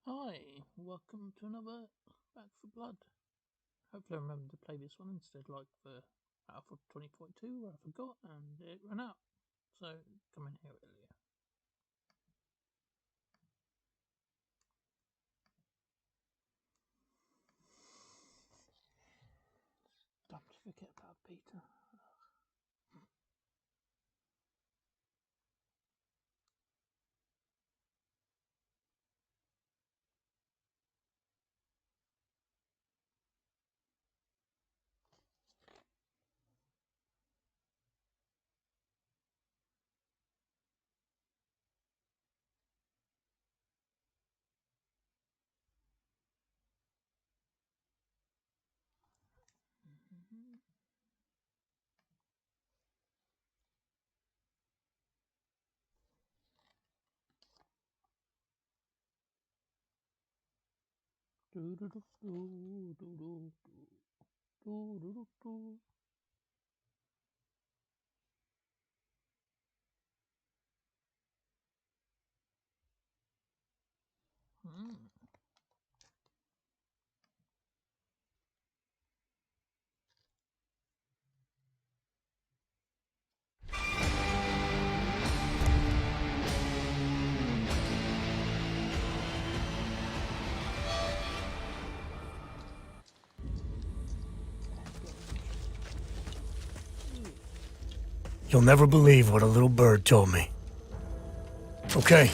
Hi, welcome to another Back for Blood. Hopefully, I remember to play this one instead, like the Alpha 2042, where I forgot and it ran out. So, come in here earlier. Time to forget about Peter. Mm-hmm. Do do do do do do do do do do. Hmm. You'll never believe what a little bird told me. Okay.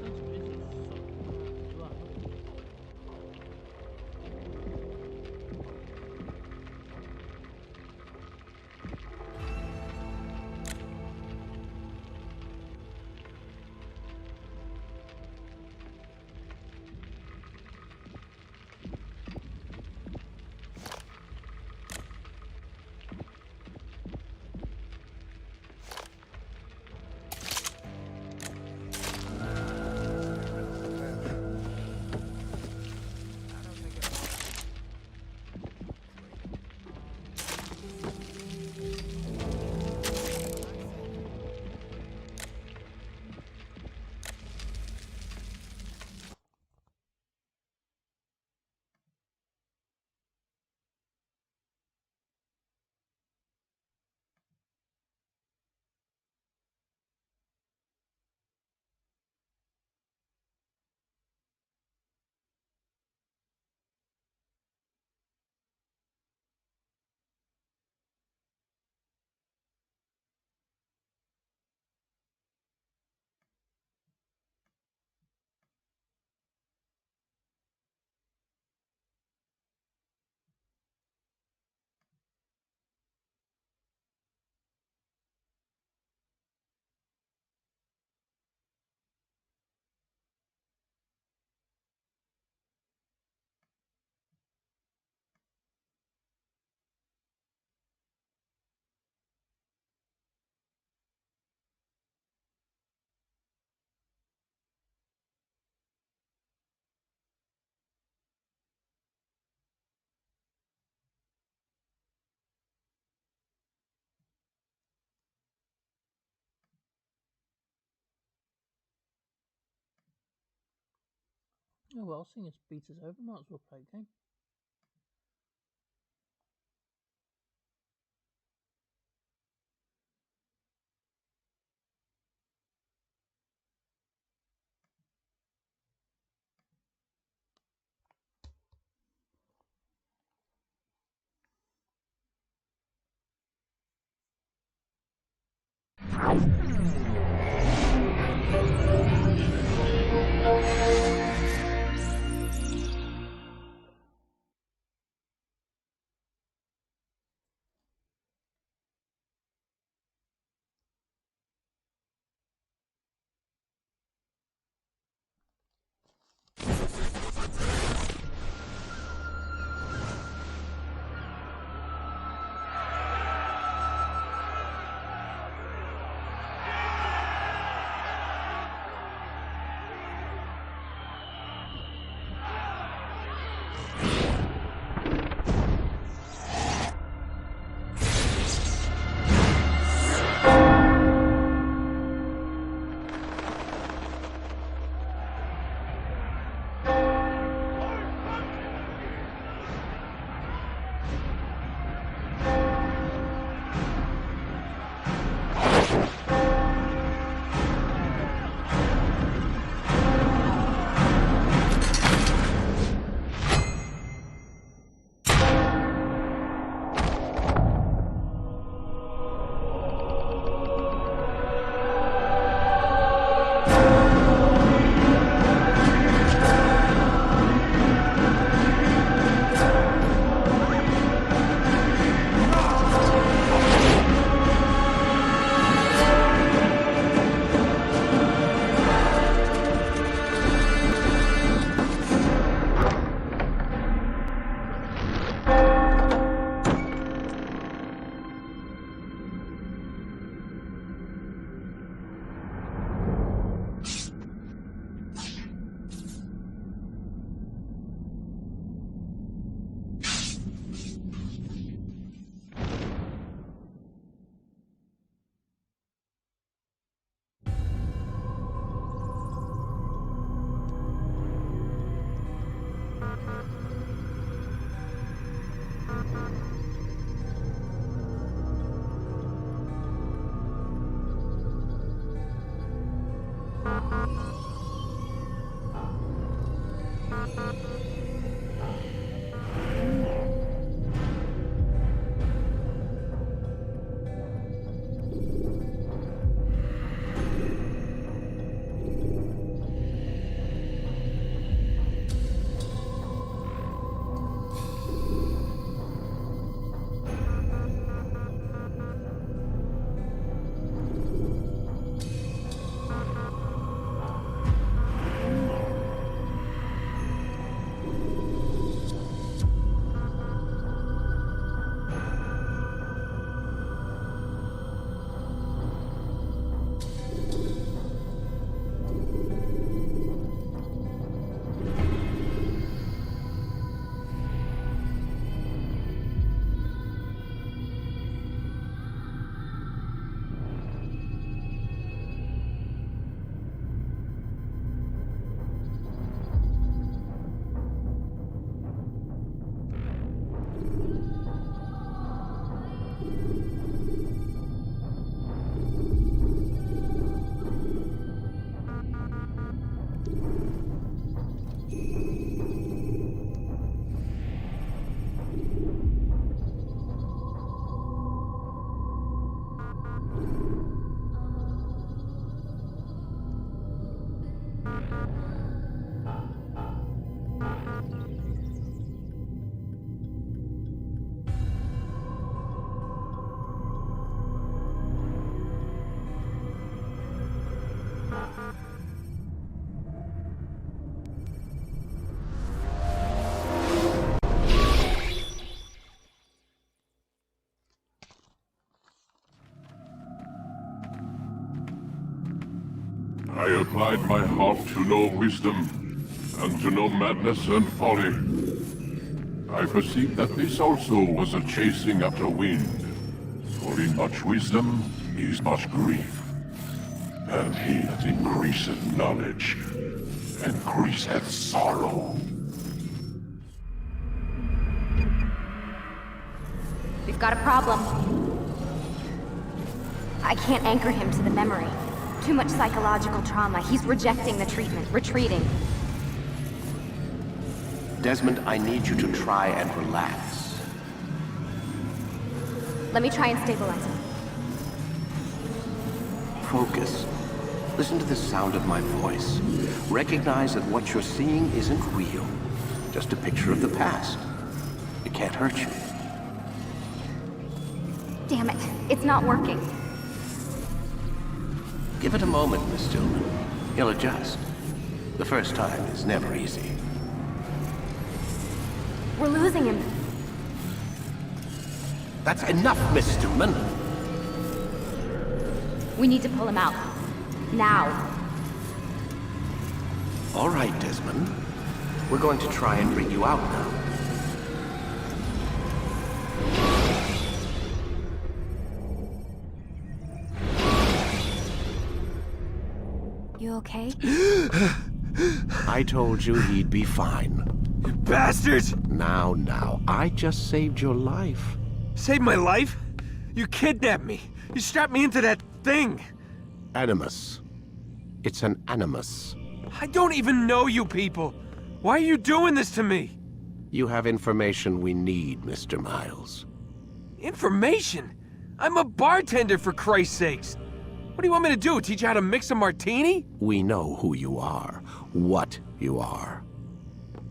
Sounds busy sodding around as well. Oh well, seeing as beta's over, might as well play a game. I applied my heart to know wisdom, and to know madness and folly. I perceived that this also was a chasing after wind. For in much wisdom is much grief. And he that increaseth knowledge, increaseth sorrow. We've got a problem. I can't anchor him to the memory. Too much psychological trauma. He's rejecting the treatment, retreating. Desmond, I need you to try and relax. Let me try and stabilize him. focus. Listen to the sound of my voice. Recognize that what you're seeing isn't real. Just a picture of the past. It can't hurt you. Damn it, it's not working. Give it a moment, Miss Stillman. He'll adjust. The first time is never easy. We're losing him. That's enough, Miss Stillman. We need to pull him out. Now. All right, Desmond. We're going to try and bring you out now. You okay? I told you he'd be fine. Bastards! Now, I just saved your life. Saved my life? You kidnapped me. You strapped me into that thing. Animus. It's an animus. I don't even know you people. Why are you doing this to me? You have information we need, Mr. Miles. Information? I'm a bartender, for Christ's sakes. What do you want me to do? Teach you how to mix a martini? We know who you are, what you are.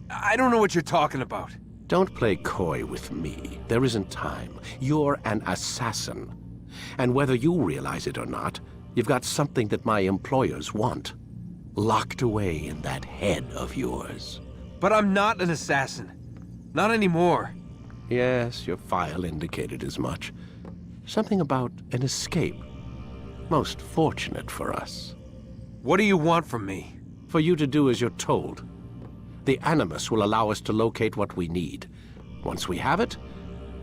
I don't know what you're talking about. Don't play coy with me. There isn't time. You're an assassin. And whether you realize it or not, you've got something that my employers want. Locked away in that head of yours. But I'm not an assassin. Not anymore. Yes, your file indicated as much. Something about an escape. Most fortunate for us. What do you want from me? For you to do as you're told. The Animus will allow us to locate what we need. Once we have it,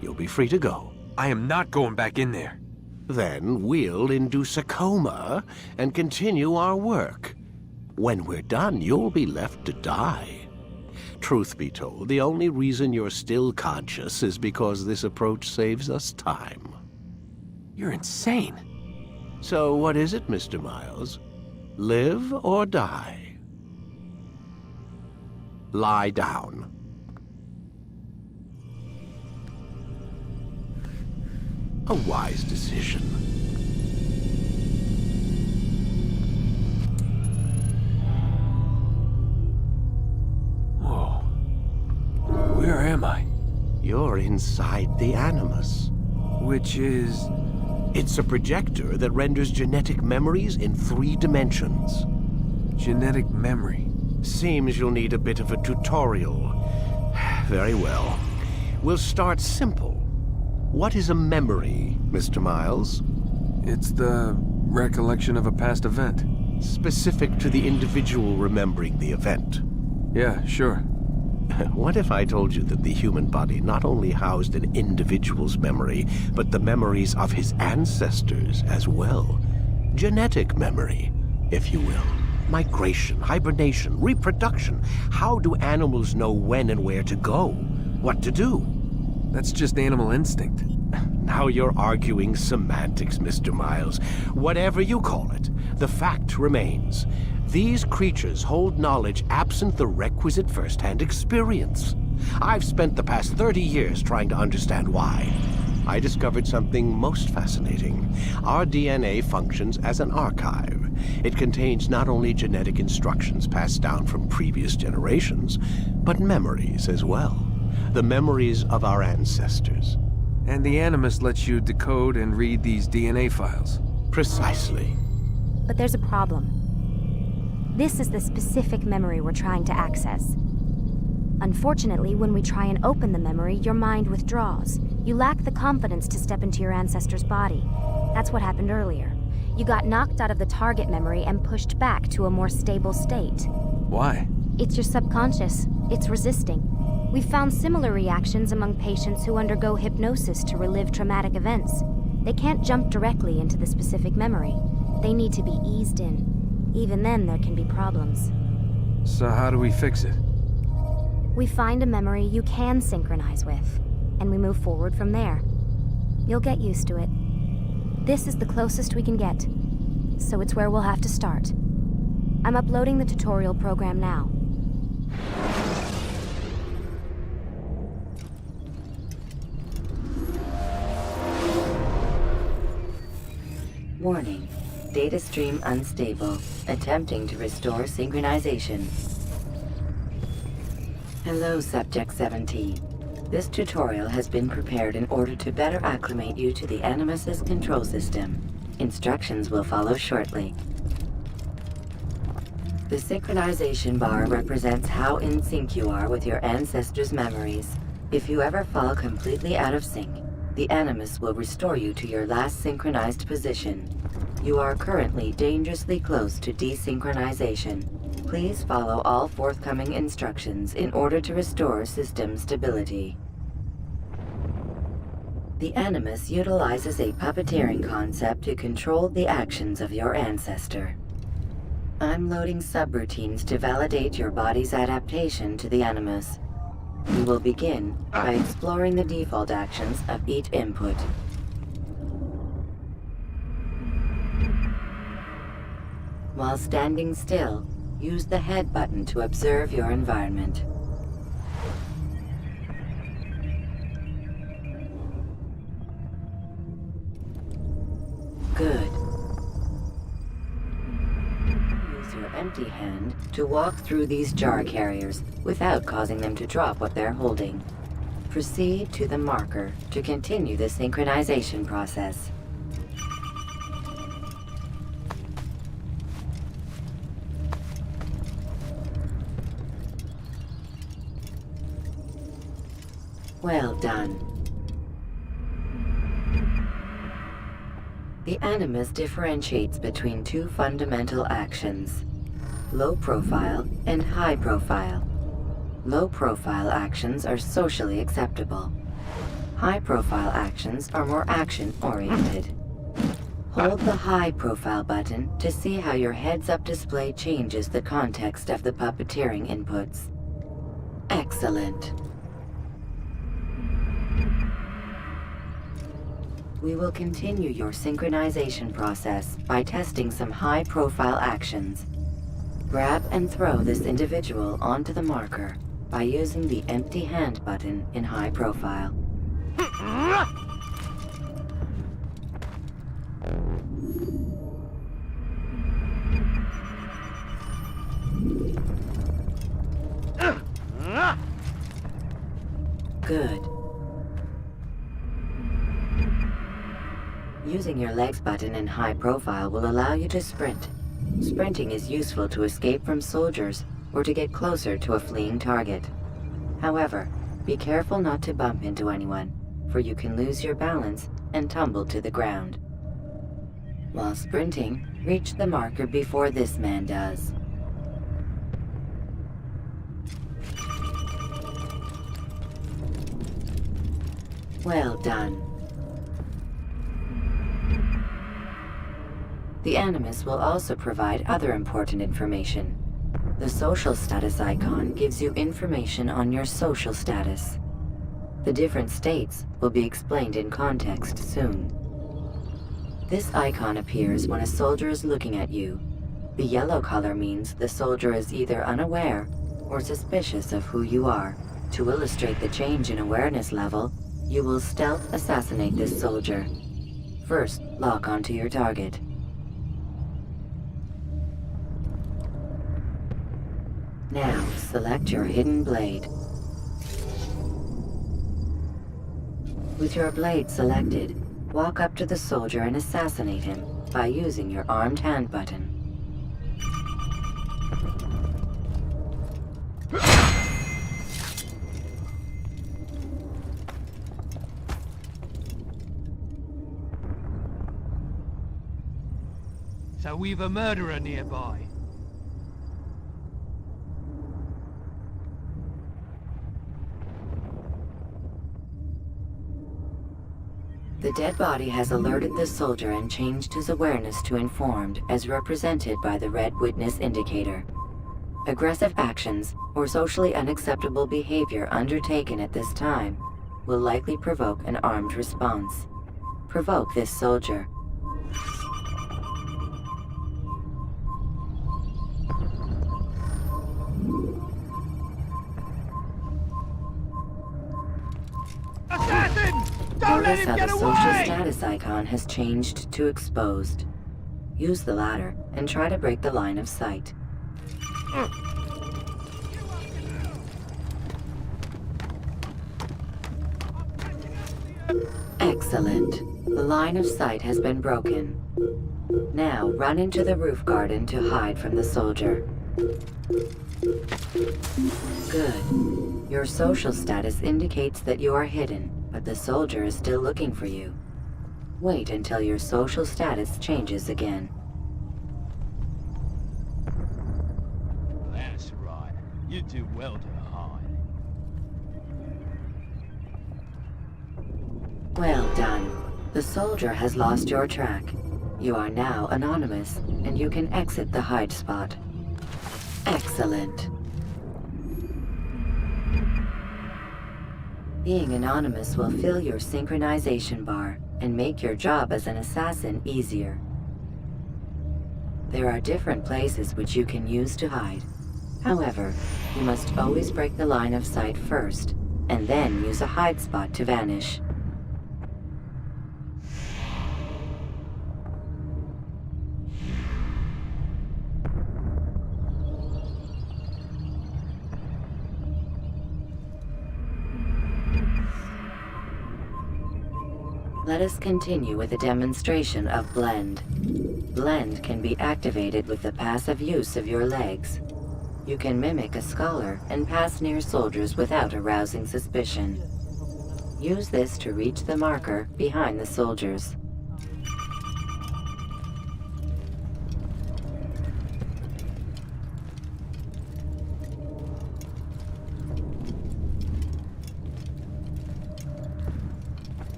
you'll be free to go. I am not going back in there. Then we'll induce a coma and continue our work. When we're done, you'll be left to die. Truth be told, the only reason you're still conscious is because this approach saves us time. You're insane. So what is it, Mr. Miles? Live or die? Lie down. A wise decision. Whoa. Where am I? You're inside the Animus. Which is... It's a projector that renders genetic memories in 3 dimensions. genetic memory. Seems you'll need a bit of a tutorial. Very well. We'll start simple. What is a memory, Mr. Miles? It's the recollection of a past event. Specific to the individual remembering the event. Yeah, sure. What if I told you that the human body not only housed an individual's memory, but the memories of his ancestors as well? Genetic memory, if you will. Migration, hibernation, reproduction. How do animals know when and where to go? What to do? That's just animal instinct. Now you're arguing semantics, Mr. Miles. Whatever you call it, the fact remains. These creatures hold knowledge absent the requisite first-hand experience. I've spent the past 30 years trying to understand why. I discovered something most fascinating. Our DNA functions as an archive. It contains not only genetic instructions passed down from previous generations, but memories as well. The memories of our ancestors. And the Animus lets you decode and read these DNA files. Precisely. But there's a problem. This is the specific memory we're trying to access. Unfortunately, when we try and open the memory, your mind withdraws. You lack the confidence to step into your ancestor's body. That's what happened earlier. You got knocked out of the target memory and pushed back to a more stable state. Why? It's your subconscious. It's resisting. We've found similar reactions among patients who undergo hypnosis to relive traumatic events. They can't jump directly into the specific memory. They need to be eased in. Even then, there can be problems. So how do we fix it? We find a memory you can synchronize with, and we move forward from there. You'll get used to it. This is the closest we can get, so it's where we'll have to start. I'm uploading the tutorial program now. Warning. Data stream unstable. Attempting to restore synchronization. Hello, Subject 17. This tutorial has been prepared in order to better acclimate you to the Animus's control system. Instructions will follow shortly. The synchronization bar represents how in sync you are with your ancestors' memories. If you ever fall completely out of sync, the Animus will restore you to your last synchronized position. You are currently dangerously close to desynchronization. Please follow all forthcoming instructions in order to restore system stability. The Animus utilizes a puppeteering concept to control the actions of your ancestor. I'm loading subroutines to validate your body's adaptation to the Animus. We will begin by exploring the default actions of each input. While standing still, use the head button to observe your environment. Good. Use your empty hand to walk through these jar carriers without causing them to drop what they're holding. Proceed to the marker to continue the synchronization process. Well done. The Animus differentiates between two fundamental actions: low profile and high profile. Low profile actions are socially acceptable. High profile actions are more action-oriented. Hold the high profile button to see how your heads-up display changes the context of the puppeteering inputs. Excellent. We will continue your synchronization process by testing some high-profile actions. Grab and throw this individual onto the marker by using the empty hand button in high profile. Good. Using your legs button in high profile will allow you to sprint. Sprinting is useful to escape from soldiers or to get closer to a fleeing target. However, be careful not to bump into anyone, for you can lose your balance and tumble to the ground. While sprinting, reach the marker before this man does. Well done. The Animus will also provide other important information. The social status icon gives you information on your social status. The different states will be explained in context soon. This icon appears when a soldier is looking at you. The yellow color means the soldier is either unaware or suspicious of who you are. To illustrate the change in awareness level, you will stealth assassinate this soldier. First, lock onto your target. Now, select your hidden blade. With your blade selected, walk up to the soldier and assassinate him by using your armed hand button. So we've a murderer nearby. The dead body has alerted the soldier and changed his awareness to informed, as represented by the red witness indicator. Aggressive actions or socially unacceptable behavior undertaken at this time will likely provoke an armed response. Provoke this soldier. Assassin! Don't let Notice him how get the social away! status icon has changed to exposed. Use the ladder and try to break the line of sight. Excellent. The line of sight has been broken. Now run into the roof garden to hide from the soldier. Good. Your social status indicates that you are hidden, but the soldier is still looking for you. Wait until your social status changes again. That's right. You do well to hide. Well done. The soldier has lost your track. You are now anonymous, and you can exit the hide spot. Excellent. Being anonymous will fill your synchronization bar and make your job as an assassin easier. There are different places which you can use to hide. However, you must always break the line of sight first, and then use a hide spot to vanish. Let us continue with a demonstration of Blend. Blend can be activated with the passive use of your legs. You can mimic a scholar and pass near soldiers without arousing suspicion. Use this to reach the marker behind the soldiers.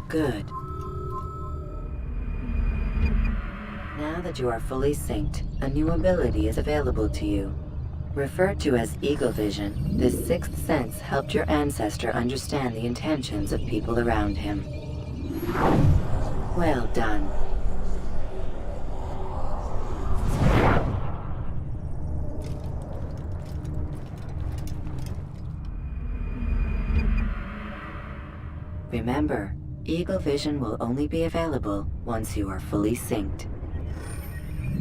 Good. Now that you are fully synced, a new ability is available to you. Referred to as Eagle Vision, this sixth sense helped your ancestor understand the intentions of people around him. Well done. Remember, Eagle Vision will only be available once you are fully synced.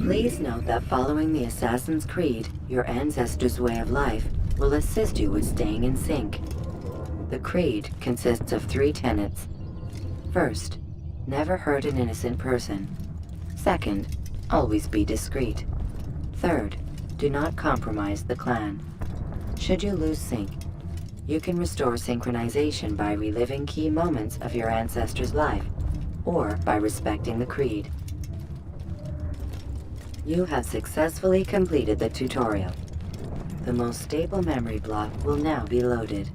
Please note that following the Assassin's Creed, your ancestors' way of life will assist you with staying in sync. The Creed consists of 3 tenets. First, never hurt an innocent person. Second, always be discreet. Third, do not compromise the clan. Should you lose sync, you can restore synchronization by reliving key moments of your ancestor's life, or by respecting the Creed. You have successfully completed the tutorial. The most stable memory block will now be loaded.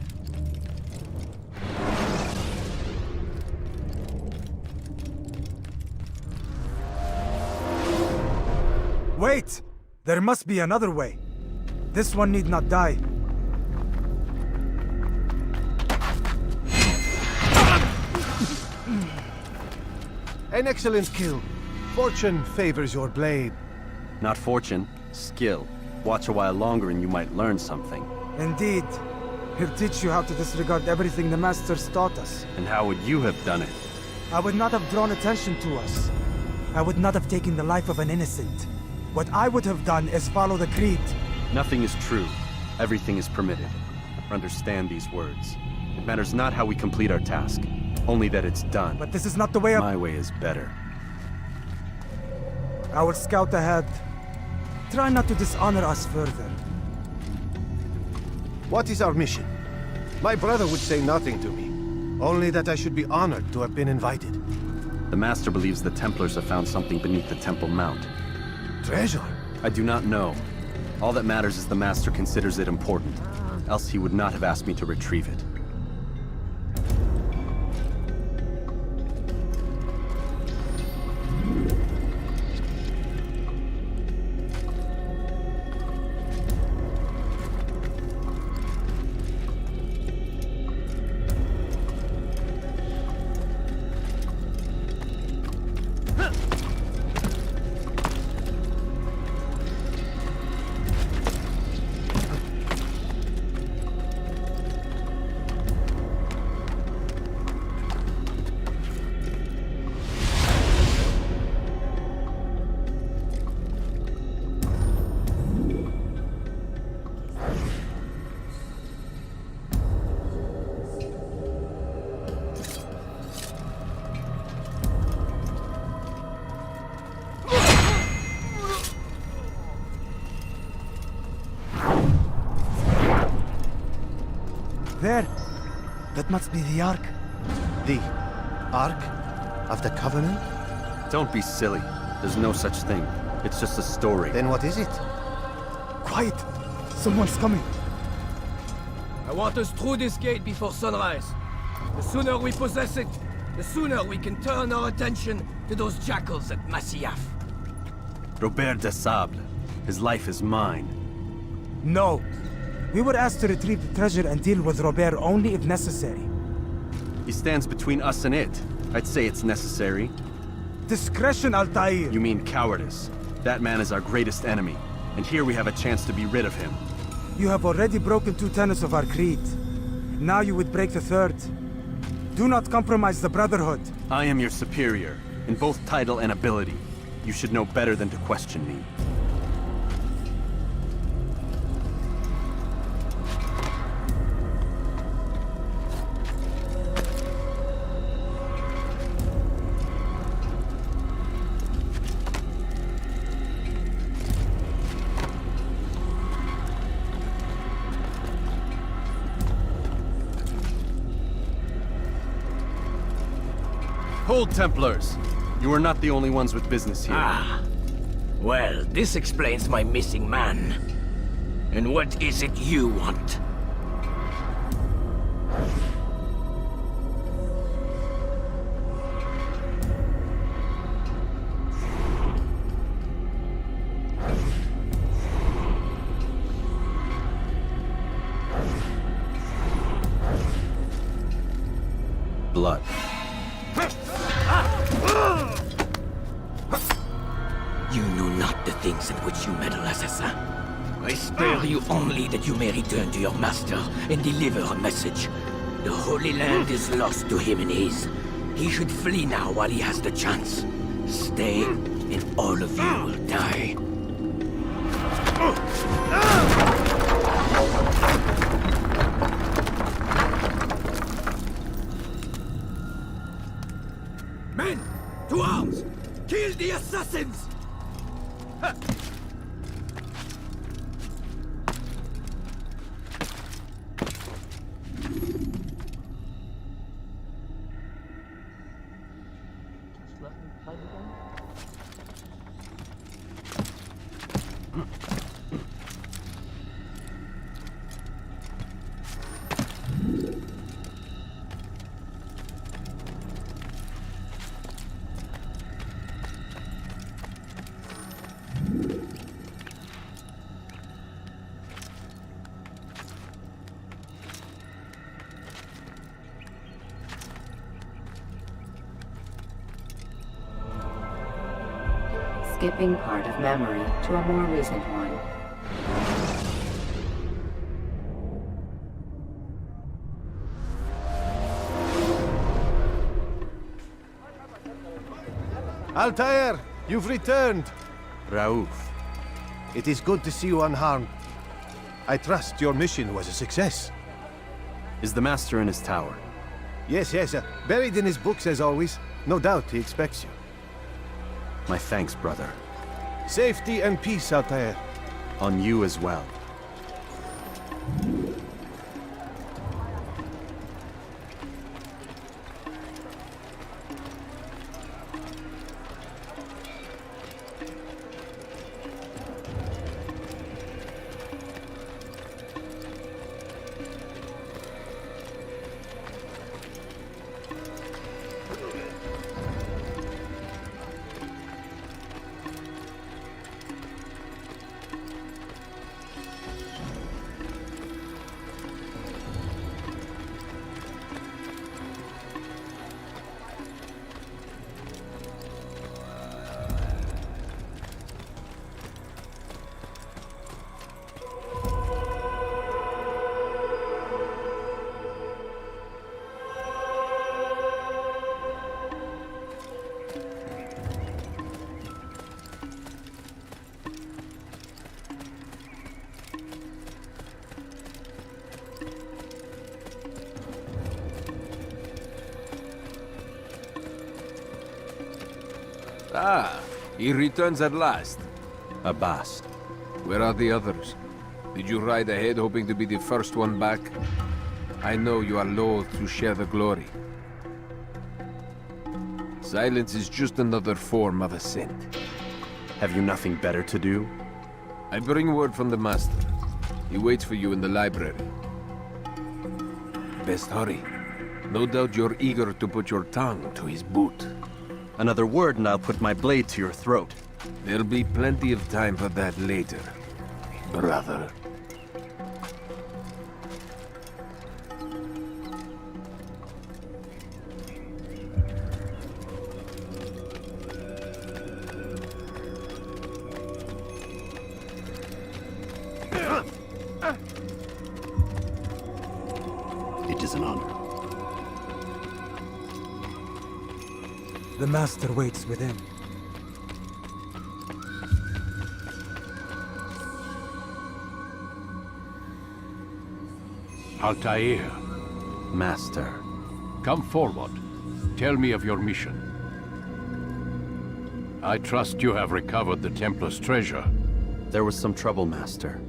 Wait! There must be another way. This one need not die. An excellent kill. Fortune favors your blade. Not fortune, skill. Watch a while longer and you might learn something. Indeed. He'll teach you how to disregard everything the Masters taught us. And how would you have done it? I would not have drawn attention to us. I would not have taken the life of an innocent. What I would have done is follow the Creed. Nothing is true. Everything is permitted. Understand these words. It matters not how we complete our task, only that it's done. But this is not the way of... My way is better. I will scout ahead. Try not to dishonor us further. What is our mission? My brother would say nothing to me. Only that I should be honored to have been invited. The Master believes the Templars have found something beneath the Temple Mount. Treasure? I do not know. All that matters is the Master considers it important. Else he would not have asked me to retrieve it. There. That must be the Ark. The Ark of the Covenant? Don't be silly. There's no such thing. It's just a story. Then what is it? Quiet! Someone's coming. I want us through this gate before sunrise. The sooner we possess it, the sooner we can turn our attention to those jackals at Masyaf. Robert de Sable. His life is mine. No. We were asked to retrieve the treasure and deal with Robert only if necessary. He stands between us and it. I'd say it's necessary. Discretion, Altair! You mean cowardice. That man is our greatest enemy, and here we have a chance to be rid of him. You have already broken 2 tenets of our creed. Now you would break the 3rd. Do not compromise the Brotherhood. I am your superior, in both title and ability. You should know better than to question me. Hold, Templars! You are not the only ones with business here. Ah. Well, this explains my missing man. And what is it you want? Blood. You know not the things in which you meddle, assassin. I spare you only that you may return to your master and deliver a message. The Holy Land is lost to him and his. He should flee now while he has the chance. Stay, and all of you will die. Men! To arms! Kill the assassins! Just let me play the game. Skipping part of memory to a more recent one. Altair, you've returned. Raouf. It is good to see you unharmed. I trust your mission was a success. Is the Master in his tower? Yes, buried in his books as always. No doubt he expects you. My thanks, brother. Safety and peace, Altair. On you as well. Ah, he returns at last. Abbas. Where are the others? Did you ride ahead hoping to be the first one back? I know you are loath to share the glory. Silence is just another form of assent. Have you nothing better to do? I bring word from the Master. He waits for you in the library. Best hurry. No doubt you're eager to put your tongue to his boot. Another word and I'll put my blade to your throat. There'll be plenty of time for that later, brother. It is an honor. The Master waits within. Altair, Master. come forward. Tell me of your mission. I trust you have recovered the Templar's treasure. There was some trouble, Master.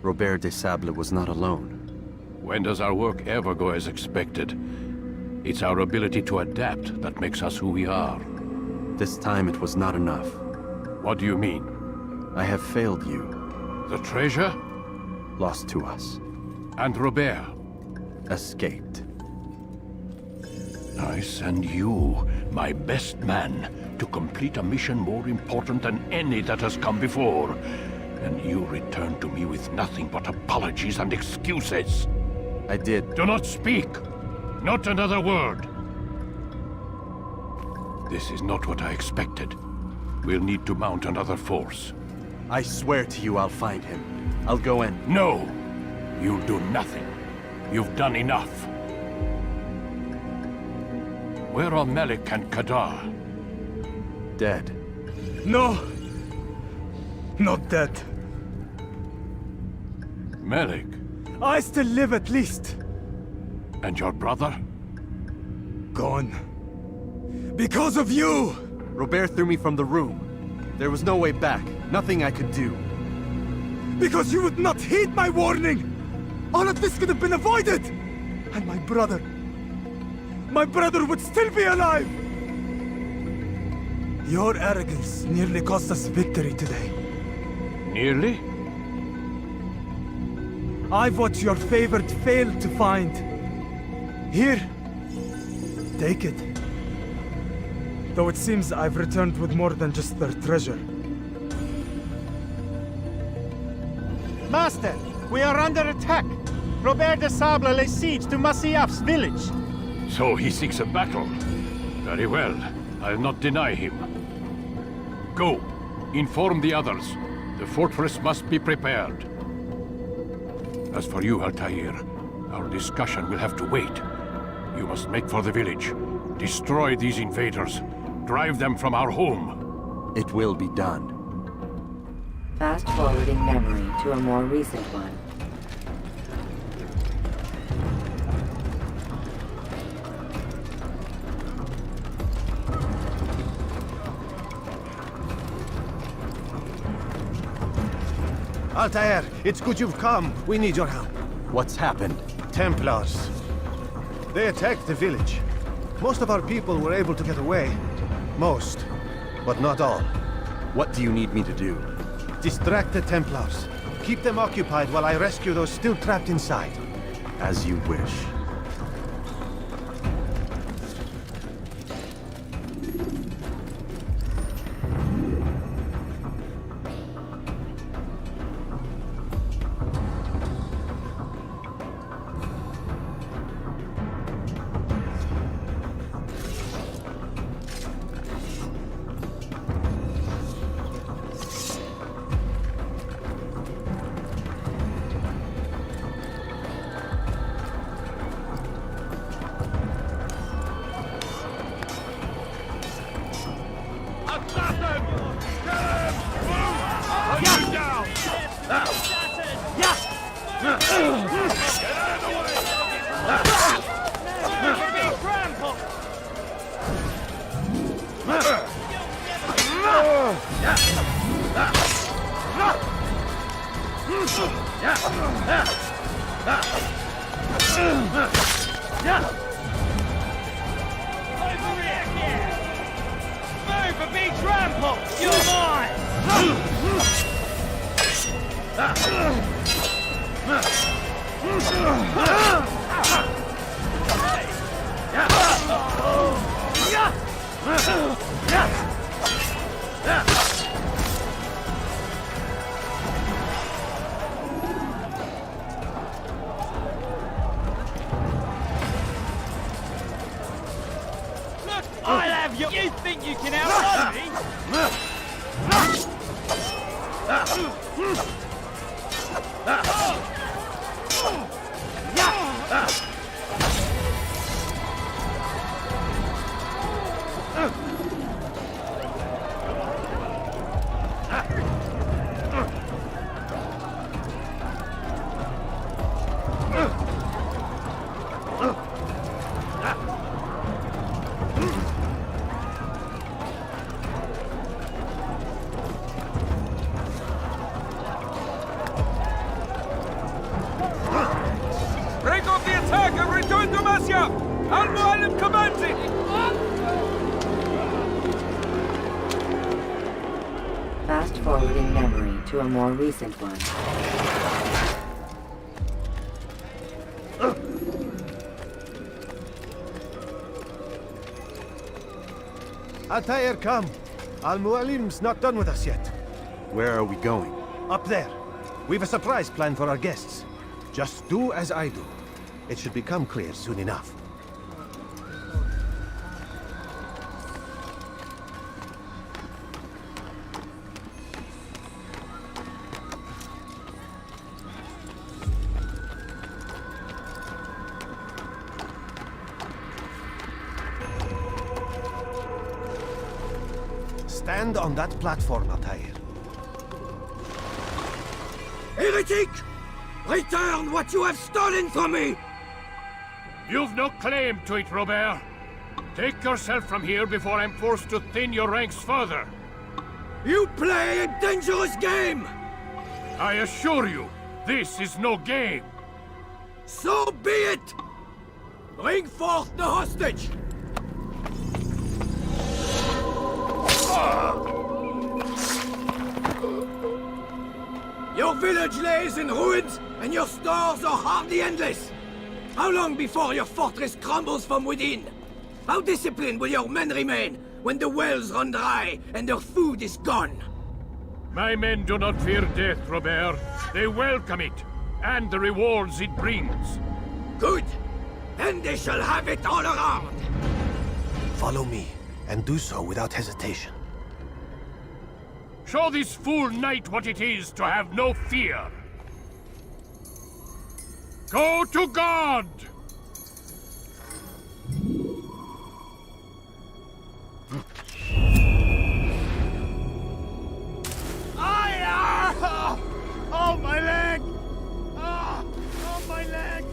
Robert de Sable was not alone. When does our work ever go as expected? It's our ability to adapt that makes us who we are. This time it was not enough. What do you mean? I have failed you. The treasure? Lost to us. And Robert? Escaped. I send you, my best man, to complete a mission more important than any that has come before. And you return to me with nothing but apologies and excuses. I did. Do not speak! Not another word! This is not what I expected. We'll need to mount another force. I swear to you I'll find him. I'll go in. No! You'll do nothing. You've done enough. Where are Melik and Kadar? Dead. No! Not dead. Melik? I still live at least. And your brother? Gone. Because of you! Robert threw me from the room. There was no way back. Nothing I could do. Because you would not heed my warning! All of this could have been avoided! And my brother would still be alive! Your arrogance nearly cost us victory today. Nearly? I've what your favorite failed to find. Here, take it. Though it seems I've returned with more than just their treasure. Master, we are under attack. Robert de Sable lays siege to Masyaf's village. So he seeks a battle. Very well. I'll not deny him. Go. Inform the others. The fortress must be prepared. As for you, Altair, our discussion will have to wait. You must make for the village. Destroy these invaders. Drive them from our home. It will be done. Fast-forwarding memory to a more recent one. Altair, it's good you've come. We need your help. What's happened? Templars. They attacked the village. Most of our people were able to get away. Most, but not all. What do you need me to do? Distract the Templars. Keep them occupied while I rescue those still trapped inside. As you wish. Over here, kid! Move or be trampled! You're mine! Look, I'll have you! You think you can outrun Break off the attack and return to Masya! Al-Mualim commands it! Fast forwarding memory to a more recent one. Altair, come. Al-Mualim's not done with us yet. Where are we going? Up there. We've a surprise plan for our guests. Just do as I do. It should become clear soon enough. Stand on that platform, Altair. Heretic! Return what you have stolen from me! You've no claim to it, Robert. Take yourself from here before I'm forced to thin your ranks further. You play a dangerous game! I assure you, this is no game. So be it! Bring forth the hostage! Your village lays in ruins, and your stores are hardly endless. How long before your fortress crumbles from within? How disciplined will your men remain when the wells run dry and their food is gone? My men do not fear death, Robert. They welcome it, and the rewards it brings. Good. Then they shall have it all around. Follow me, and do so without hesitation. Show this fool knight what it is to have no fear. Go to God! Oh, my leg! Oh, my leg!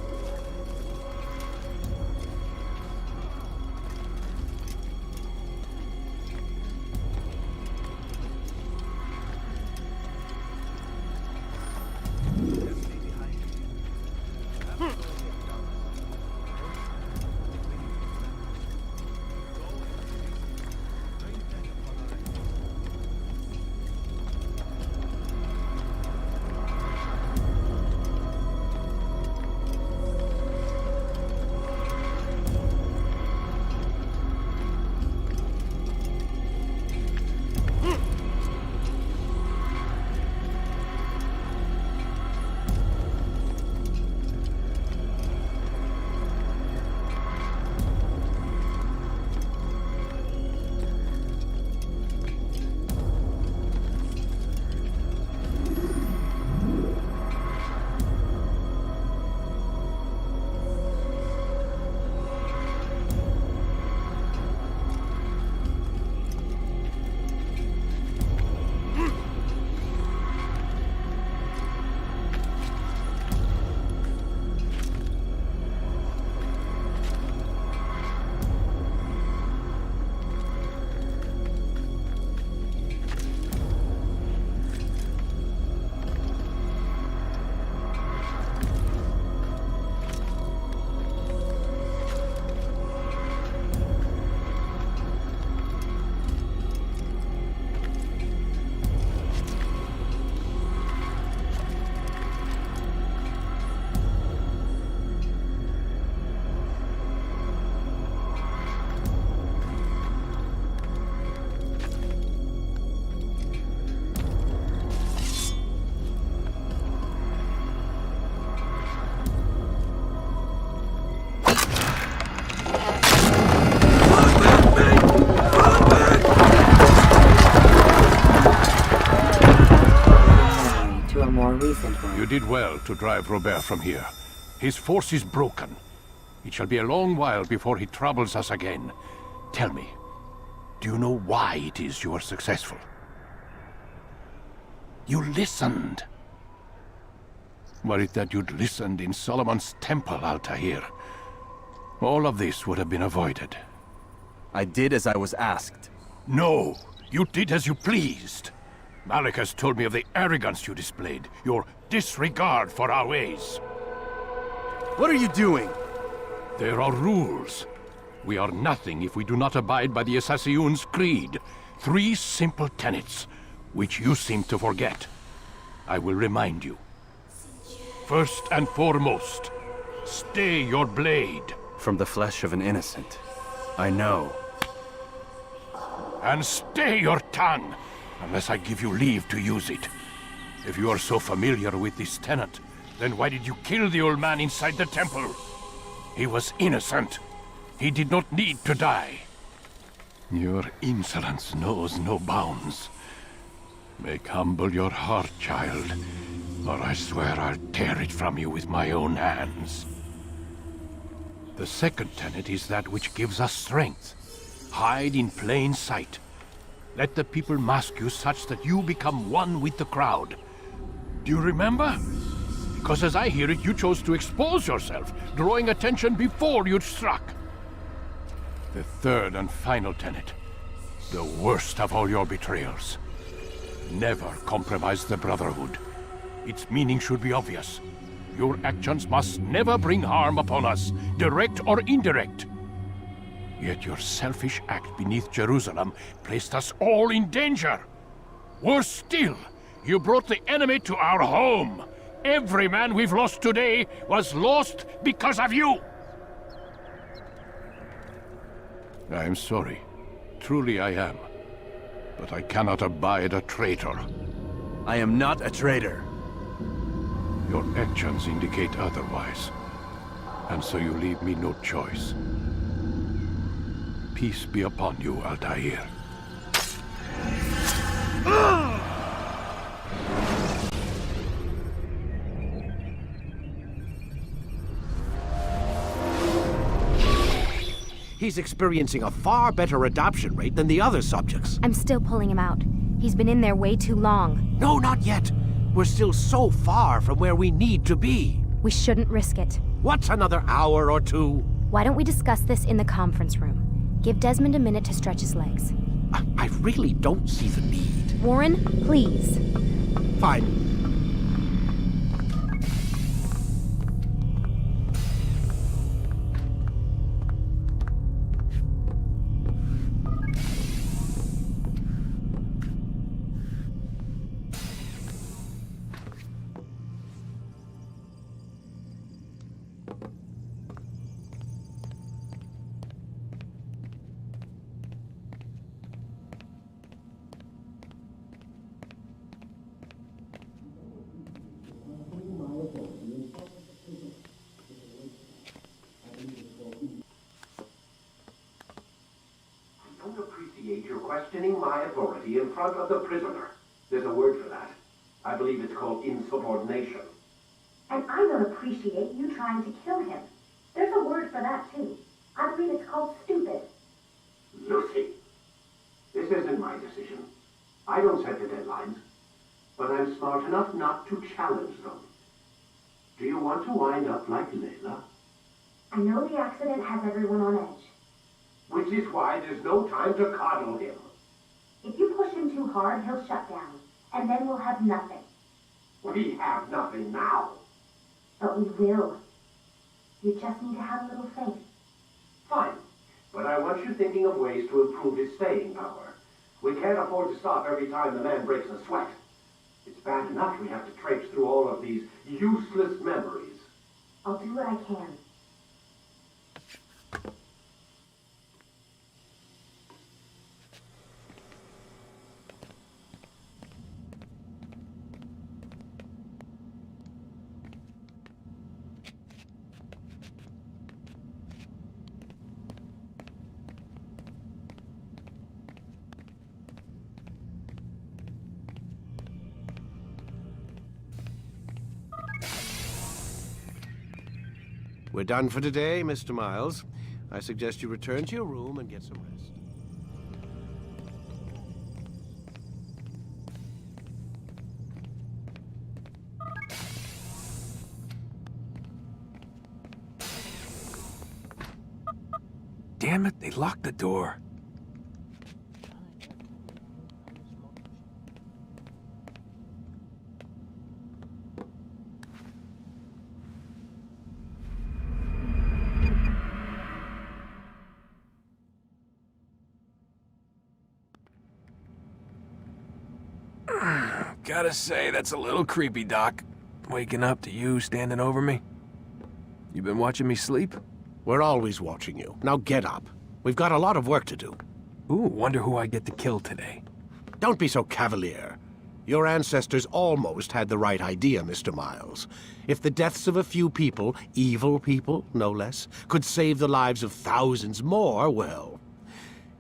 more recent one. You did well to drive Robert from here. His force is broken. It shall be a long while before he troubles us again. Tell me, do you know why it is you are successful? You listened. Were it that you'd listened in Solomon's temple, Altair, all of this would have been avoided. I did as I was asked. No, you did as you pleased. Malik has told me of the arrogance you displayed, your disregard for our ways. What are you doing? There are rules. We are nothing if we do not abide by the Assassin's creed. 3 simple tenets, which you seem to forget. I will remind you. First and foremost, stay your blade. From the flesh of an innocent. I know. And stay your tongue, unless I give you leave to use it. If you are so familiar with this tenet, then why did you kill the old man inside the temple? He was innocent. He did not need to die. Your insolence knows no bounds. Make humble your heart, child, or I swear I'll tear it from you with my own hands. The second tenet is that which gives us strength. Hide in plain sight. Let the people mask you such that you become one with the crowd. Do you remember? Because as I hear it, you chose to expose yourself, drawing attention before you'd struck. The third and final tenet. The worst of all your betrayals. Never compromise the Brotherhood. Its meaning should be obvious. Your actions must never bring harm upon us, direct or indirect. Yet your selfish act beneath Jerusalem placed us all in danger. Worse still, you brought the enemy to our home. Every man we've lost today was lost because of you. I am sorry. Truly I am. But I cannot abide a traitor. I am not a traitor. Your actions indicate otherwise. And so you leave me no choice. Peace be upon you, Altair. He's experiencing a far better adoption rate than the other subjects. I'm still pulling him out. He's been in there way too long. No, not yet. We're still so far from where we need to be. We shouldn't risk it. What's another hour or two? Why don't we discuss this in the conference room? Give Desmond a minute to stretch his legs. I really don't see the need. Warren, please. Fine. You're questioning my authority in front of the prisoner. There's a word for that. I believe it's called insubordination. And I don't appreciate you trying to kill him. There's a word for that, too. I believe it's called stupid. Lucy, this isn't my decision. I don't set the deadlines. But I'm smart enough not to challenge them. Do you want to wind up like Layla? I know the accident has everyone on edge. Which is why there's no time to coddle him. If you push him too hard, he'll shut down. And then we'll have nothing. We have nothing now. But we will. You just need to have a little faith. Fine. But I want you thinking of ways to improve his staying power. We can't afford to stop every time the man breaks a sweat. It's bad enough we have to traipse through all of these useless memories. I'll do what I can. We're done for today, Mr. Miles. I suggest you return to your room and get some rest. Damn it, they locked the door. Gotta say, that's a little creepy, Doc. Waking up to you standing over me. You been watching me sleep? We're always watching you. Now get up. We've got a lot of work to do. Ooh, wonder who I get to kill today. Don't be so cavalier. Your ancestors almost had the right idea, Mr. Miles. If the deaths of a few people, evil people, no less, could save the lives of thousands more, well,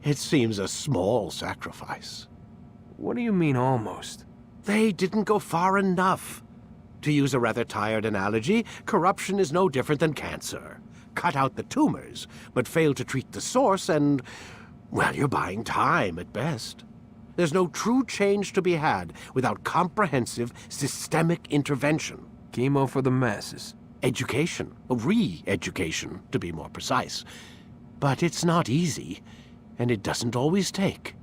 it seems a small sacrifice. What do you mean, almost? They didn't go far enough. To use a rather tired analogy, corruption is no different than cancer. Cut out the tumors, but fail to treat the source and, well, you're buying time at best. There's no true change to be had without comprehensive, systemic intervention. Chemo for the masses. Education. Re-education, to be more precise. But it's not easy, and it doesn't always take.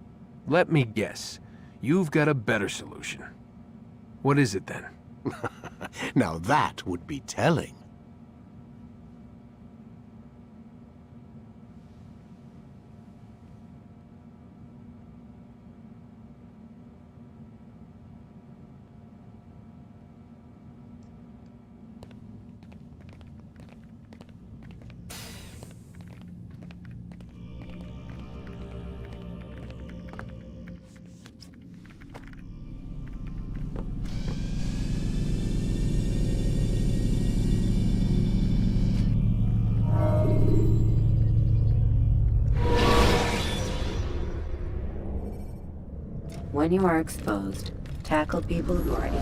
Let me guess. You've got a better solution. What is it, then? Now that would be telling. When you are exposed, tackle people who've already...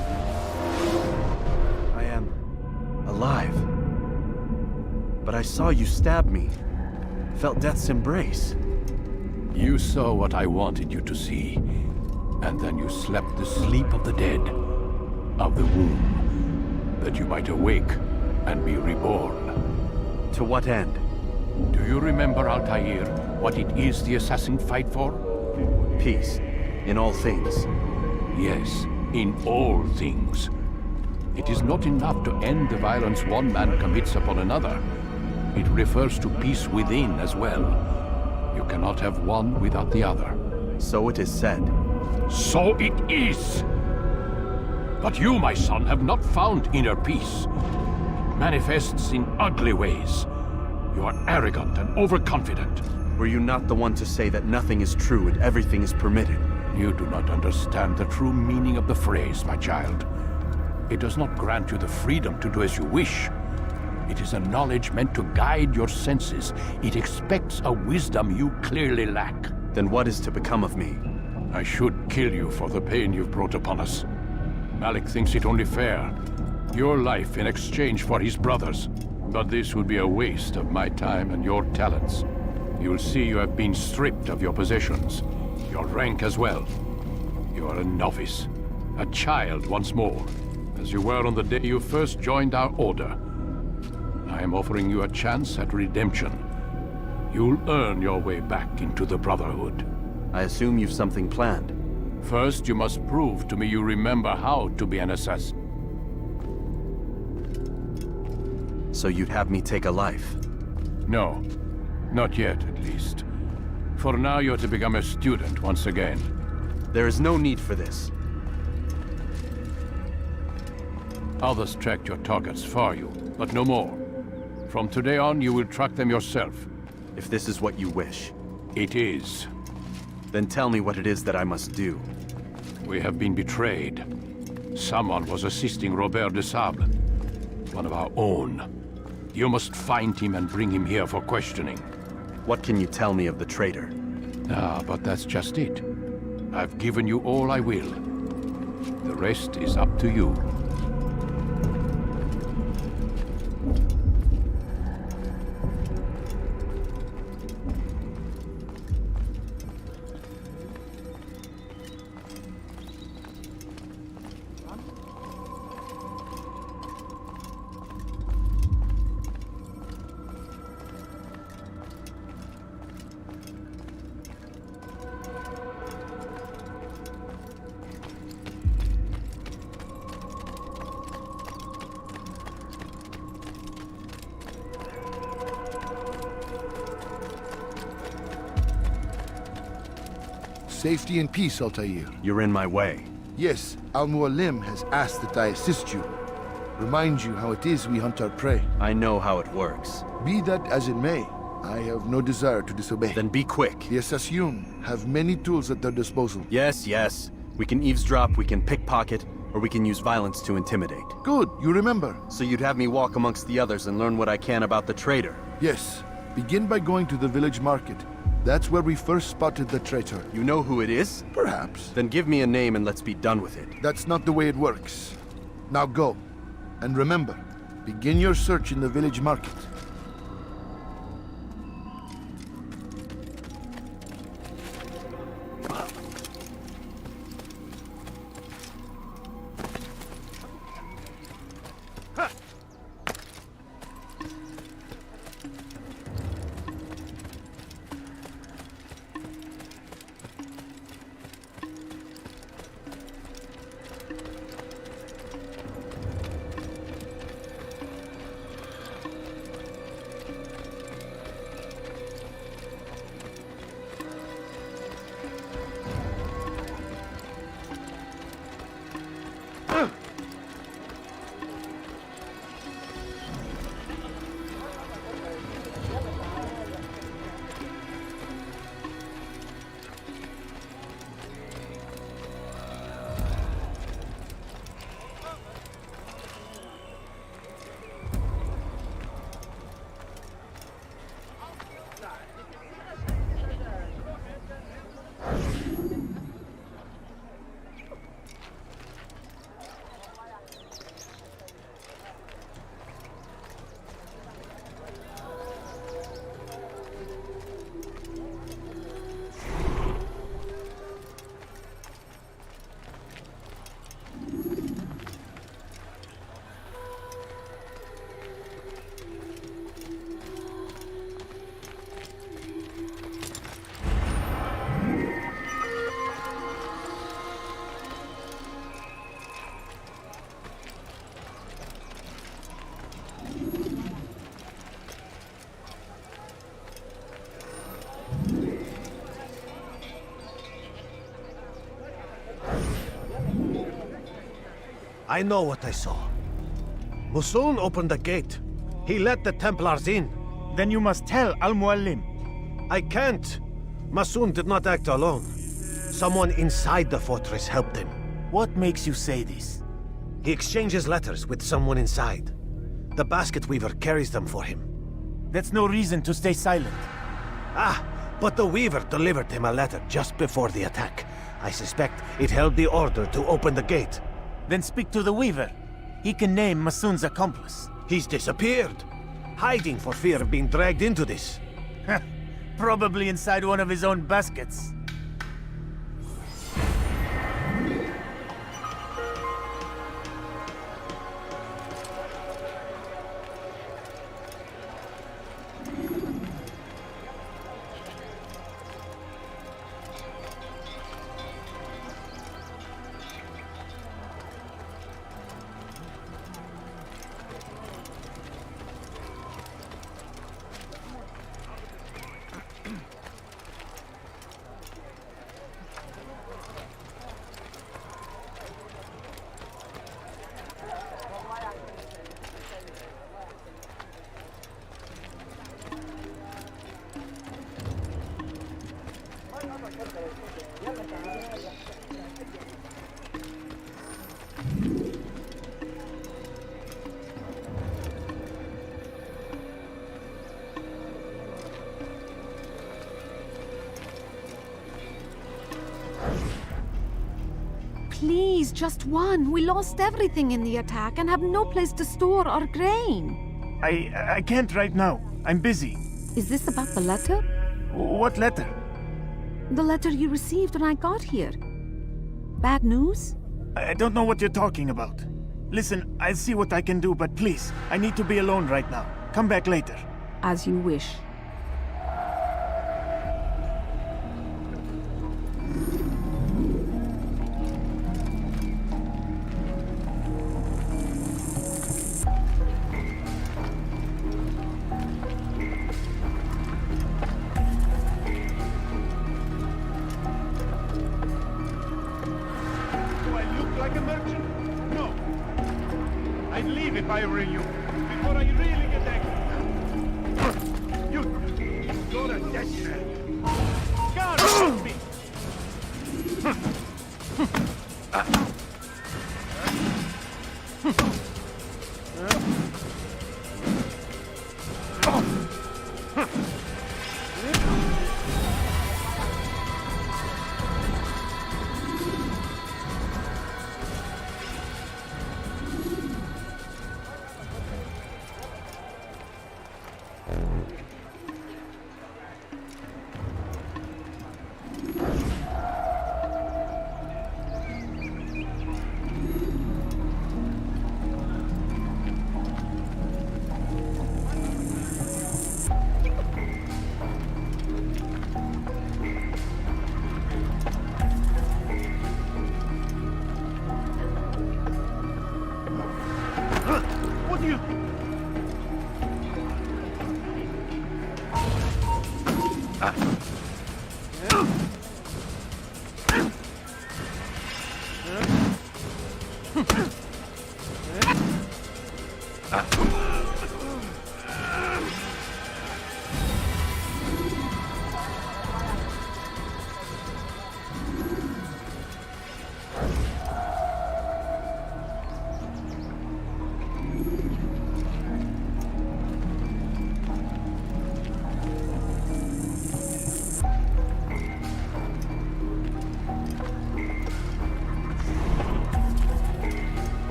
I am alive. But I saw you stab me. Felt death's embrace. You saw what I wanted you to see, and then you slept the sleep of the dead, of the womb, that you might awake and be reborn. To what end? Do you remember, Altair, what it is the assassin fight for? Peace. In all things. Yes, in all things. It is not enough to end the violence one man commits upon another. It refers to peace within as well. You cannot have one without the other. So it is said. So it is! But you, my son, have not found inner peace. It manifests in ugly ways. You are arrogant and overconfident. Were you not the one to say that nothing is true and everything is permitted? You do not understand the true meaning of the phrase, my child. It does not grant you the freedom to do as you wish. It is a knowledge meant to guide your senses. It expects a wisdom you clearly lack. Then what is to become of me? I should kill you for the pain you've brought upon us. Malik thinks it only fair. Your life in exchange for his brother's. But this would be a waste of my time and your talents. You'll see you have been stripped of your possessions. Your rank as well. You are a novice. A child once more. As you were on the day you first joined our order. I am offering you a chance at redemption. You'll earn your way back into the Brotherhood. I assume you've something planned. First, you must prove to me you remember how to be an assassin. So you'd have me take a life? No. Not yet, at least. For now, you're to become a student once again. There is no need for this. Others tracked your targets for you, but no more. From today on, you will track them yourself. If this is what you wish. It is. Then tell me what it is that I must do. We have been betrayed. Someone was assisting Robert de Sable, one of our own. You must find him and bring him here for questioning. What can you tell me of the traitor? Ah, but that's just it. I've given you all I will. The rest is up to you. safety and peace, Altair. You're in my way. Yes, Al-Mualim has asked that I assist you. Remind you how it is we hunt our prey. I know how it works. Be that as it may, I have no desire to disobey. Then be quick. The Assassin have many tools at their disposal. Yes. We can eavesdrop, we can pickpocket, or we can use violence to intimidate. Good, you remember. So you'd have me walk amongst the others and learn what I can about the traitor? Yes. Begin by going to the village market. That's where we first spotted the traitor. You know who it is? Perhaps. Then give me a name and let's be done with it. That's not the way it works. Now go. And remember, begin your search in the village market. I know what I saw. Musun opened the gate. He let the Templars in. Then you must tell Al-Mualim. I can't. Musun did not act alone. Someone inside the fortress helped him. What makes you say this? He exchanges letters with someone inside. The basket weaver carries them for him. That's no reason to stay silent. Ah, but the weaver delivered him a letter just before the attack. I suspect it held the order to open the gate. Then speak to the weaver. He can name Masun's accomplice. He's disappeared. Hiding for fear of being dragged into this. Probably inside one of his own baskets. Please, just one. We lost everything in the attack and have no place to store our grain. I can't right now. I'm busy. Is this about the letter? What letter? The letter you received when I got here. Bad news? I don't know what you're talking about. Listen, I'll see what I can do, but please, I need to be alone right now. Come back later. As you wish. I'd leave if I were you, before I really get angry. You go to death cell. God help me! What do you...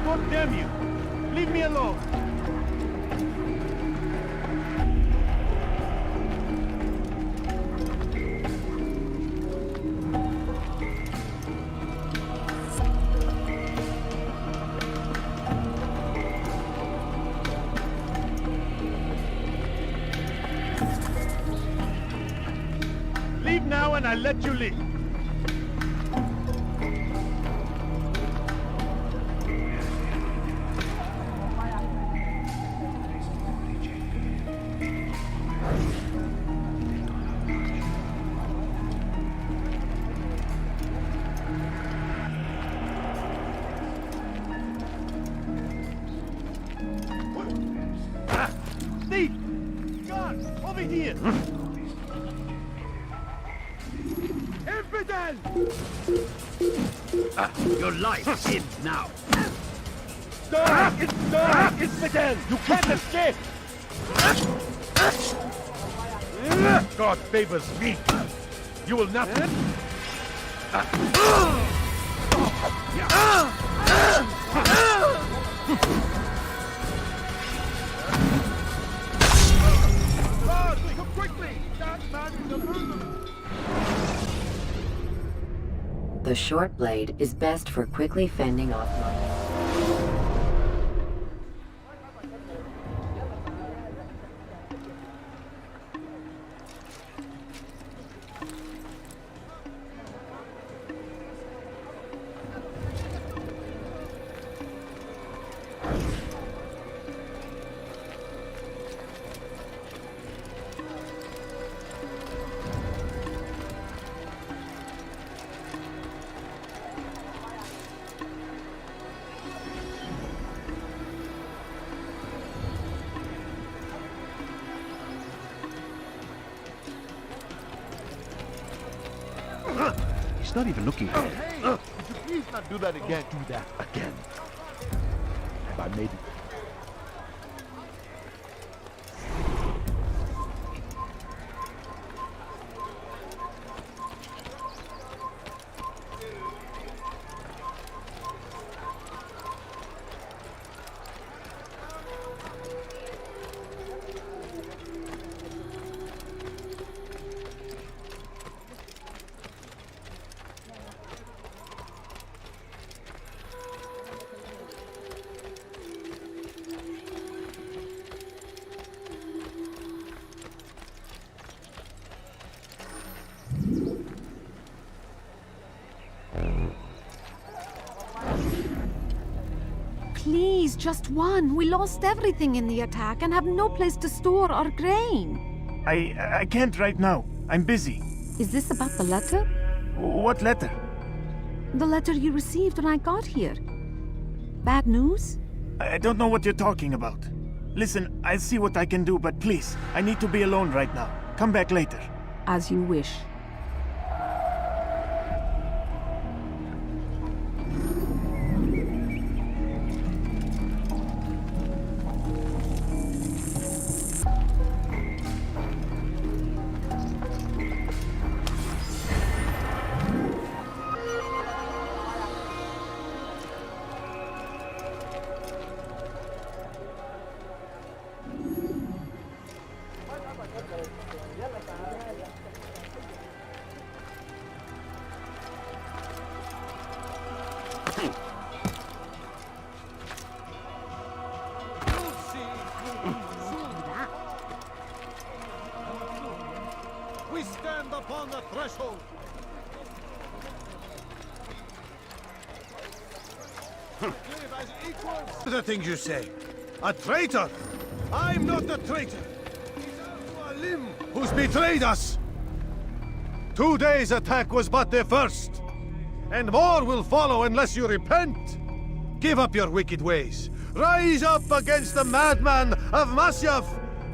God damn you! Leave me alone! Leave now and I'll let you leave. Steve! God! Over here! Infidel! Your life ends now. Stop! Stop! Infidel! You can't escape! God favors me! You will not... God, come quickly! That man is a murderer! The short blade is best for quickly fending off monsters. He's not even looking at it. Hey! Would you please not do that again? Do that again. Have I made it? Please, just one. We lost everything in the attack and have no place to store our grain. I can't right now. I'm busy. Is this about the letter? What letter? The letter you received when I got here. Bad news? I don't know what you're talking about. Listen, I'll see what I can do, but please, I need to be alone right now. Come back later. As you wish. We stand upon the threshold. The things you say. A traitor! I'm not a traitor! It's Al-Mualim who's betrayed us! Today's attack was but the first. And more will follow unless you repent. Give up your wicked ways. Rise up against the madman of Masyaf.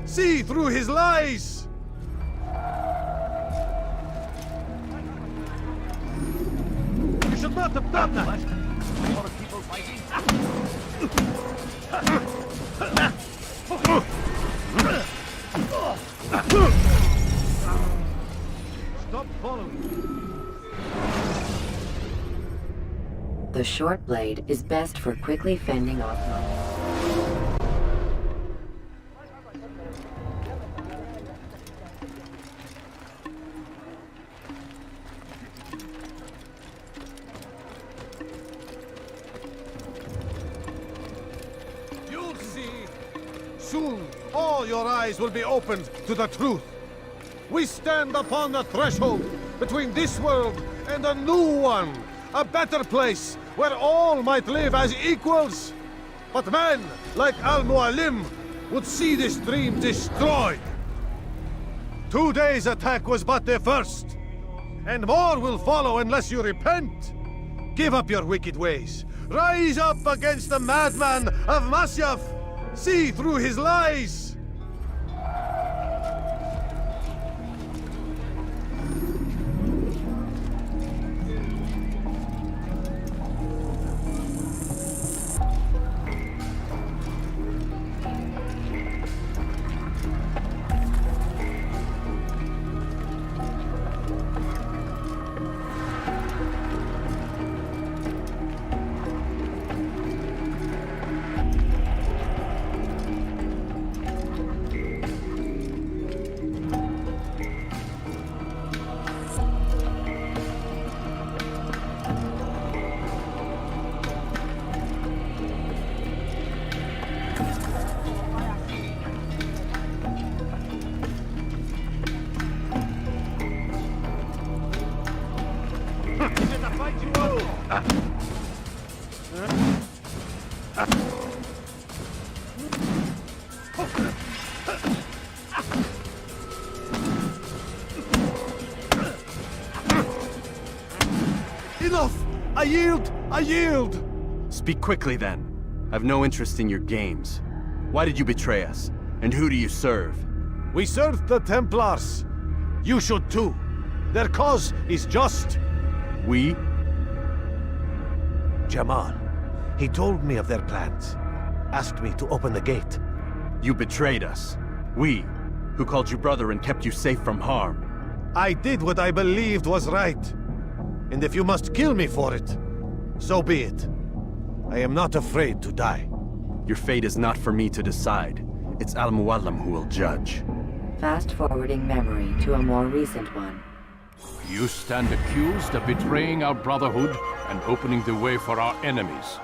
See through his lies. You should not have done that. More people fighting. Stop following. The short blade is best for quickly fending off monsters. You'll see. Soon, all your eyes will be opened to the truth. We stand upon the threshold between this world and a new one. A better place where all might live as equals. But men like Al-Mualim would see this dream destroyed. Today's attack was but the first. And more will follow unless you repent. Give up your wicked ways. Rise up against the madman of Masyaf. See through his lies. Enough! I yield! I yield! Speak quickly then. I've no interest in your games. Why did you betray us? And who do you serve? We serve the Templars. You should too. Their cause is just. We? Jamal. He told me of their plans. Asked me to open the gate. You betrayed us. We, who called you brother and kept you safe from harm. I did what I believed was right. And if you must kill me for it, so be it. I am not afraid to die. Your fate is not for me to decide. It's Al-Mualim who will judge. Fast-forwarding memory to a more recent one. You stand accused of betraying our Brotherhood and opening the way for our enemies.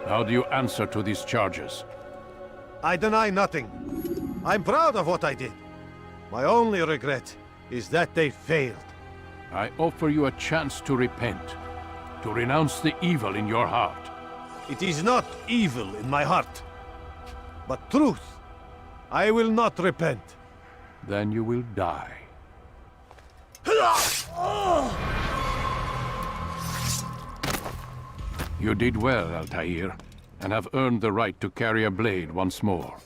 How do you answer to these charges? I deny nothing. I'm proud of what I did. My only regret is that they failed. I offer you a chance to repent, to renounce the evil in your heart. It is not evil in my heart, but truth. I will not repent. Then you will die. You did well, Altair, and have earned the right to carry a blade once more.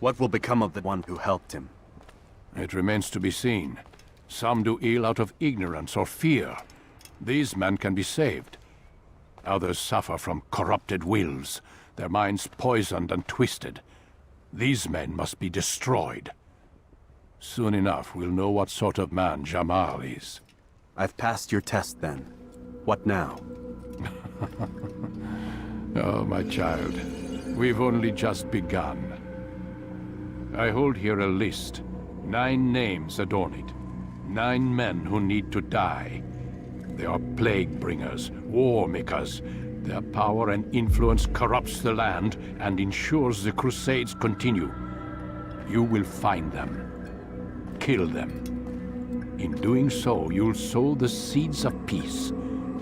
What will become of the one who helped him? It remains to be seen. Some do ill out of ignorance or fear. These men can be saved. Others suffer from corrupted wills, their minds poisoned and twisted. These men must be destroyed. Soon enough, we'll know what sort of man Jamal is. I've passed your test, then. What now? Oh, my child. We've only just begun. I hold here a list. 9 names adorn it. 9 men who need to die. They are plague bringers, war makers. Their power and influence corrupts the land and ensures the Crusades continue. You will find them. Kill them. In doing so, you'll sow the seeds of peace,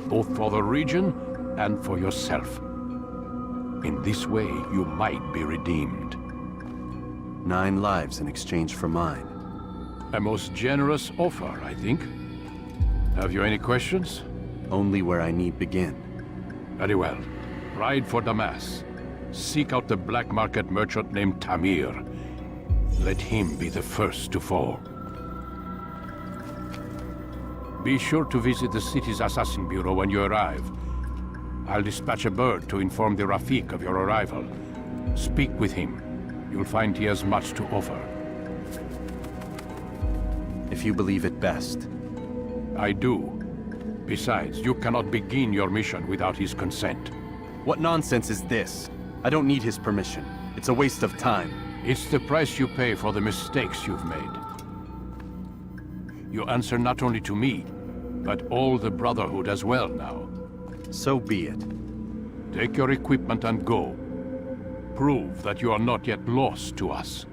both for the region and for yourself. In this way, you might be redeemed. 9 lives in exchange for mine. A most generous offer, I think. Have you any questions? Only where I need begin. Very well. Ride for Damas. Seek out the black market merchant named Tamir. Let him be the first to fall. Be sure to visit the city's assassin bureau when you arrive. I'll dispatch a bird to inform the Rafik of your arrival. Speak with him. You'll find he has much to offer. If you believe it best. I do. Besides, you cannot begin your mission without his consent. What nonsense is this? I don't need his permission. It's a waste of time. It's the price you pay for the mistakes you've made. You answer not only to me, but all the Brotherhood as well now. So be it. Take your equipment and go. Prove that you are not yet lost to us.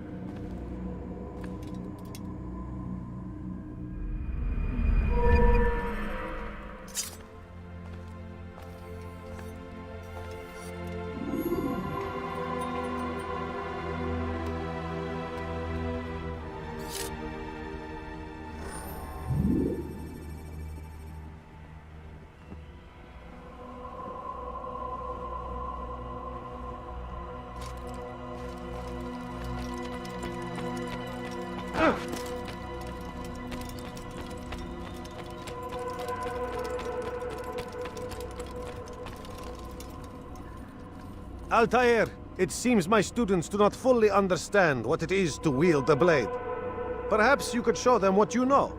Altair, it seems my students do not fully understand what it is to wield the blade. Perhaps you could show them what you know.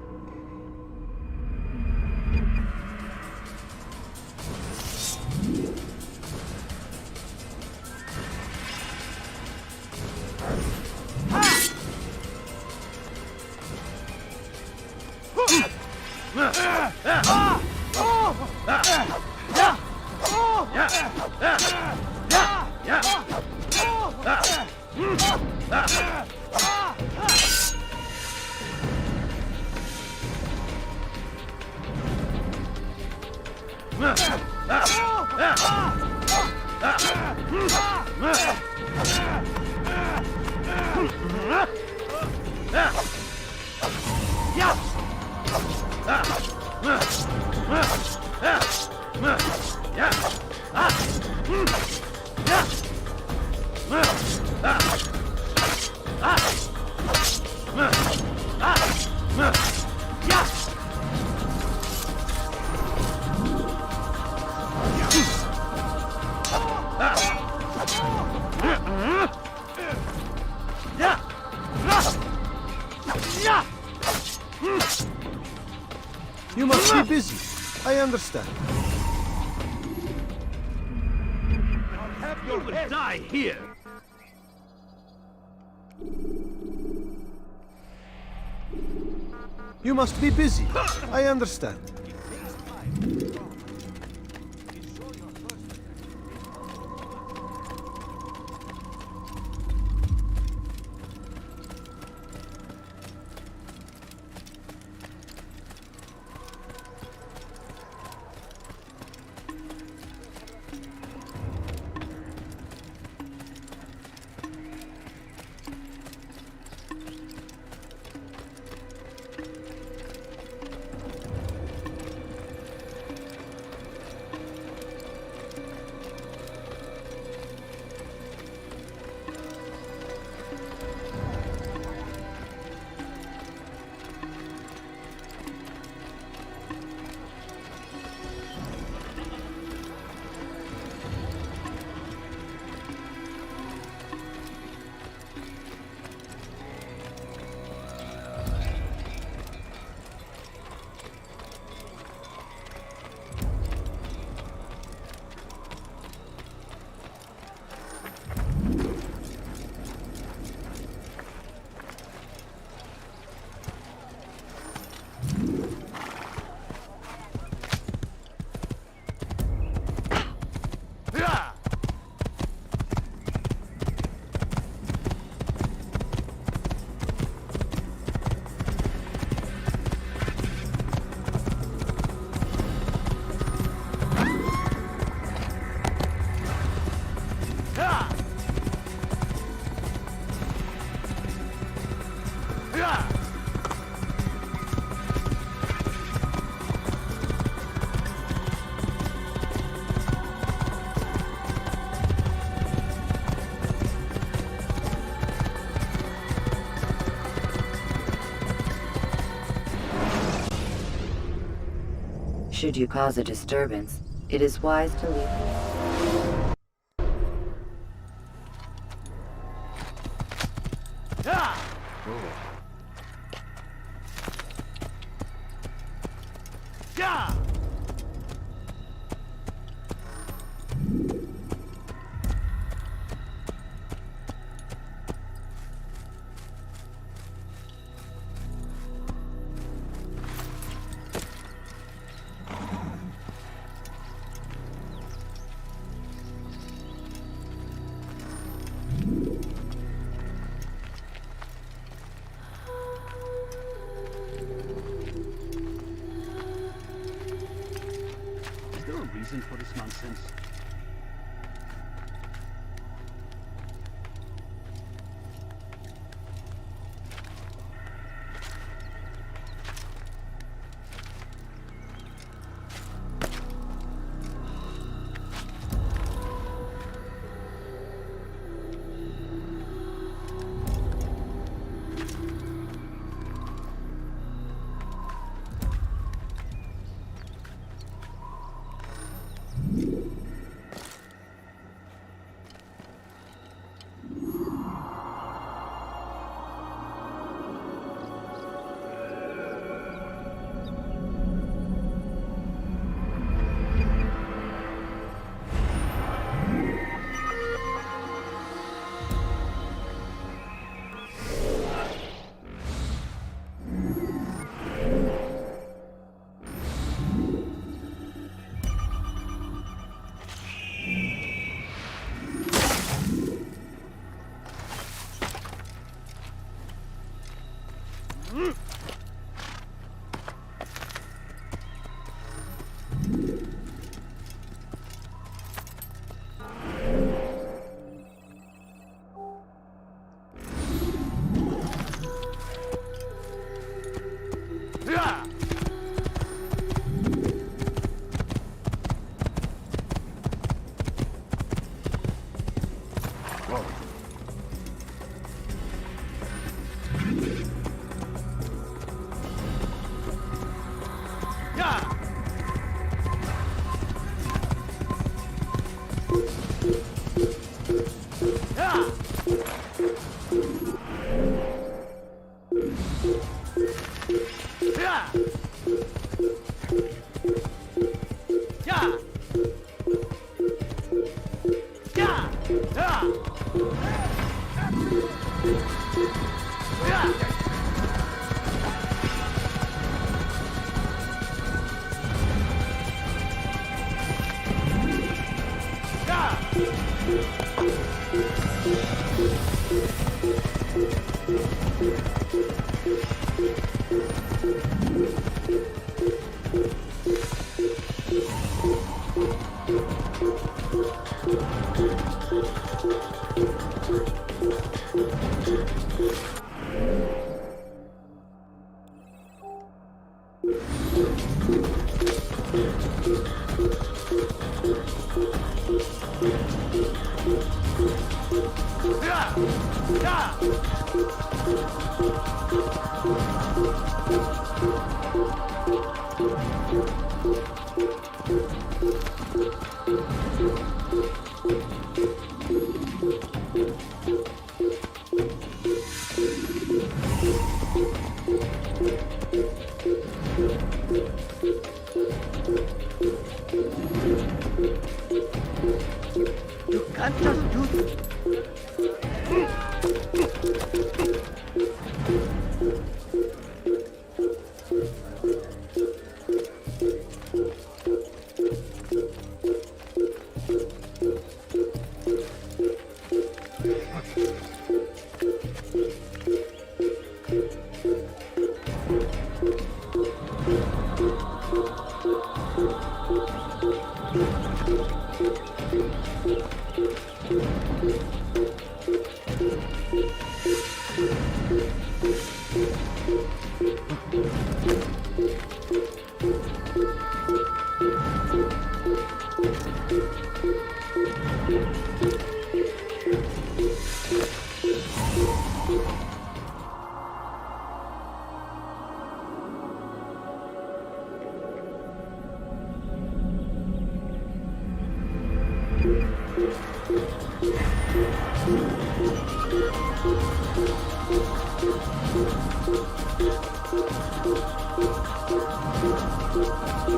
You must be busy. I understand. You will die here. You must be busy. I understand. Should you cause a disturbance, it is wise to leave. Is there a reason for this nonsense? You can't just do this.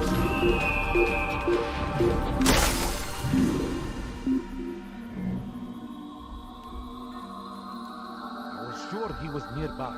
I was sure he was nearby.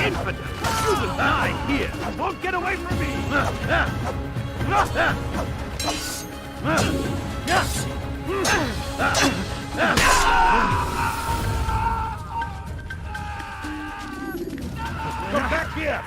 Infidel! You will die here! You won't get away from me! Come back here!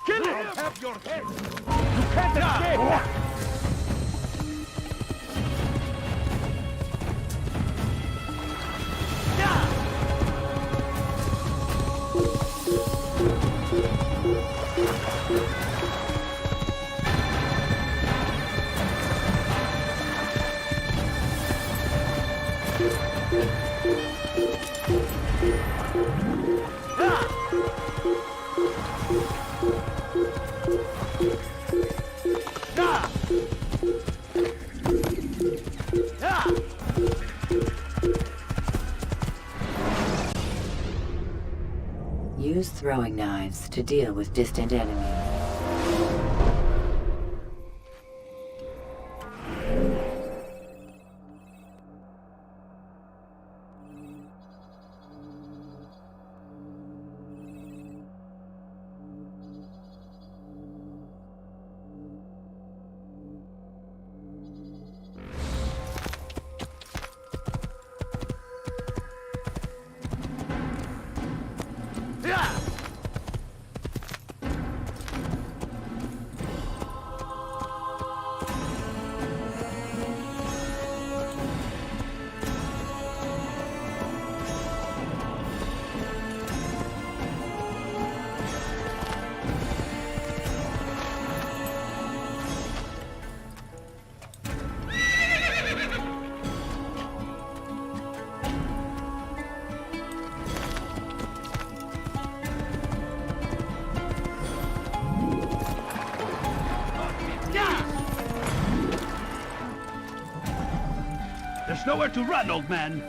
Kill him! I'll have your head! You can't escape! Use throwing knives to deal with distant enemies. Nowhere to run, old man.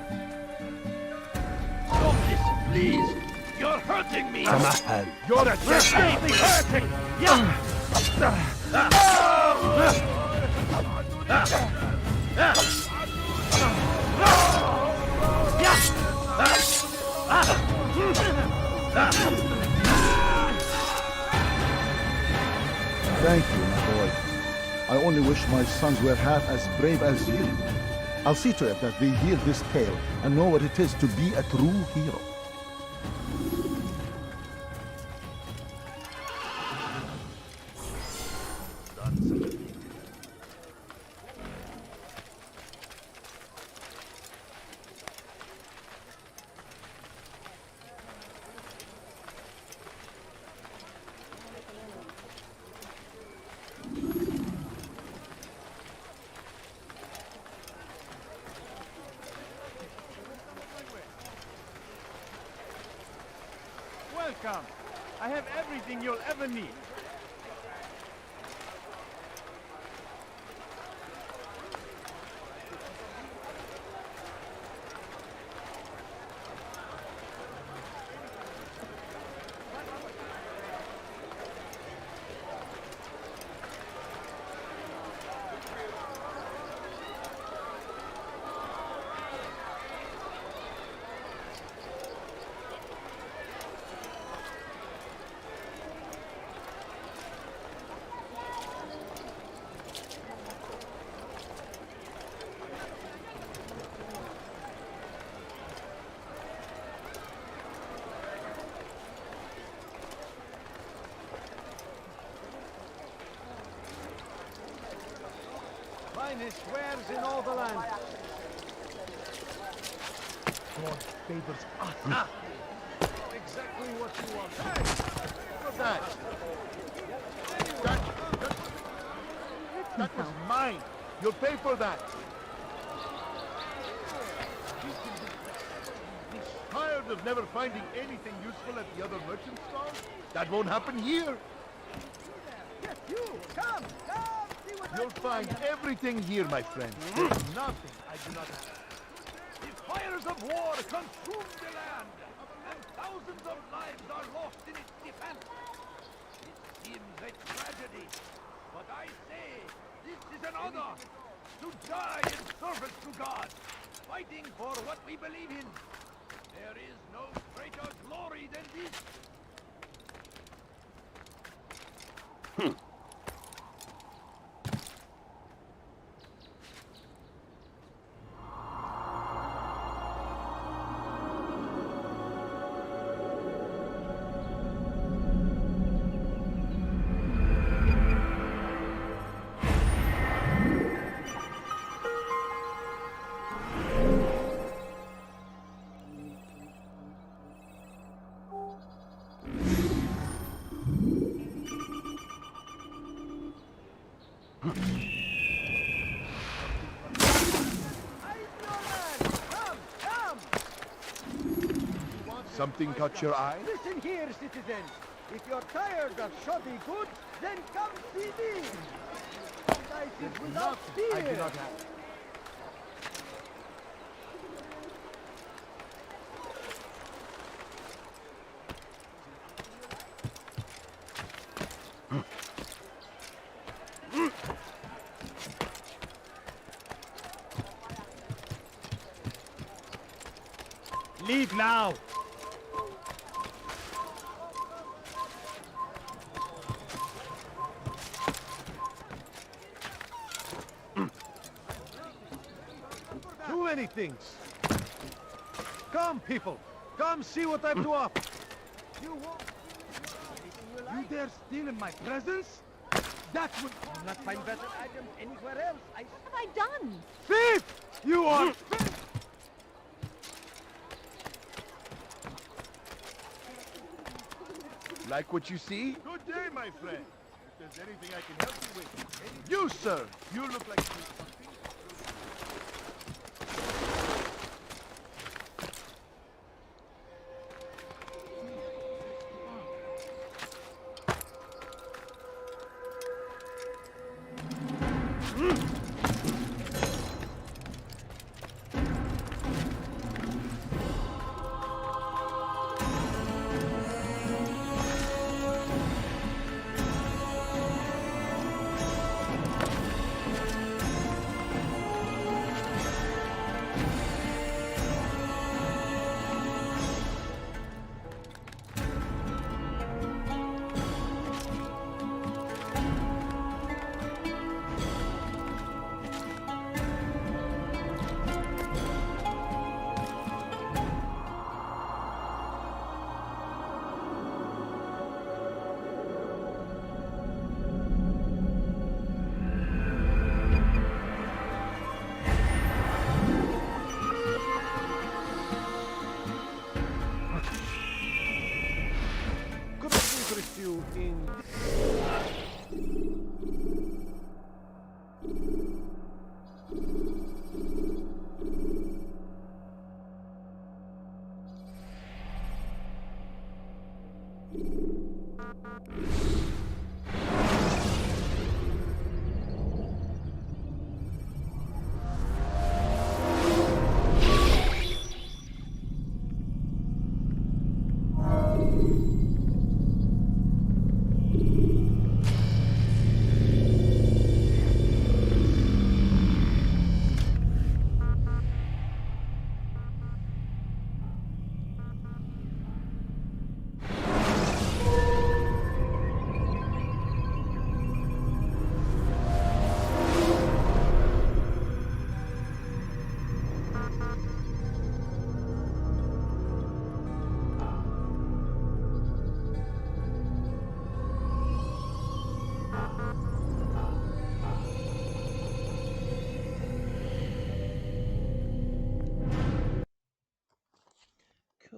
Stop this, please. You're hurting me. Samahal. You're a definitely hurting. Thank you, my boy. I only wish my sons were half as brave as you. I'll see to it that they hear this tale and know what it is to be a true hero. Welcome. I have everything you'll ever need. Finest wares in all the land. God favors us. Exactly what you want. Hey! What's that? That was mine. You'll pay for that. Tired of never finding anything useful at the other merchant stalls? That won't happen here. Yes, you! Come! See what You'll find everything here, my friend. There's nothing I do not have. The fires of war consume the land, and thousands of lives are lost in its defense. It seems a tragedy, but I say this is an honor to die in service to God, fighting for what we believe in. There is no greater glory than this. Something caught your eye? Listen here, citizen. If you're tired of shoddy goods, then come see me. Prices without fear. I do not have. Leave now. Too many things. Come, people. Come see what I've to offer. You won't. You dare steal in my presence? That would not find better items anywhere else. What have I done? Thief! You are thief! Like what you see? Good day, my friend. If there's anything I can help you with. You, sir! You look like you something. you in...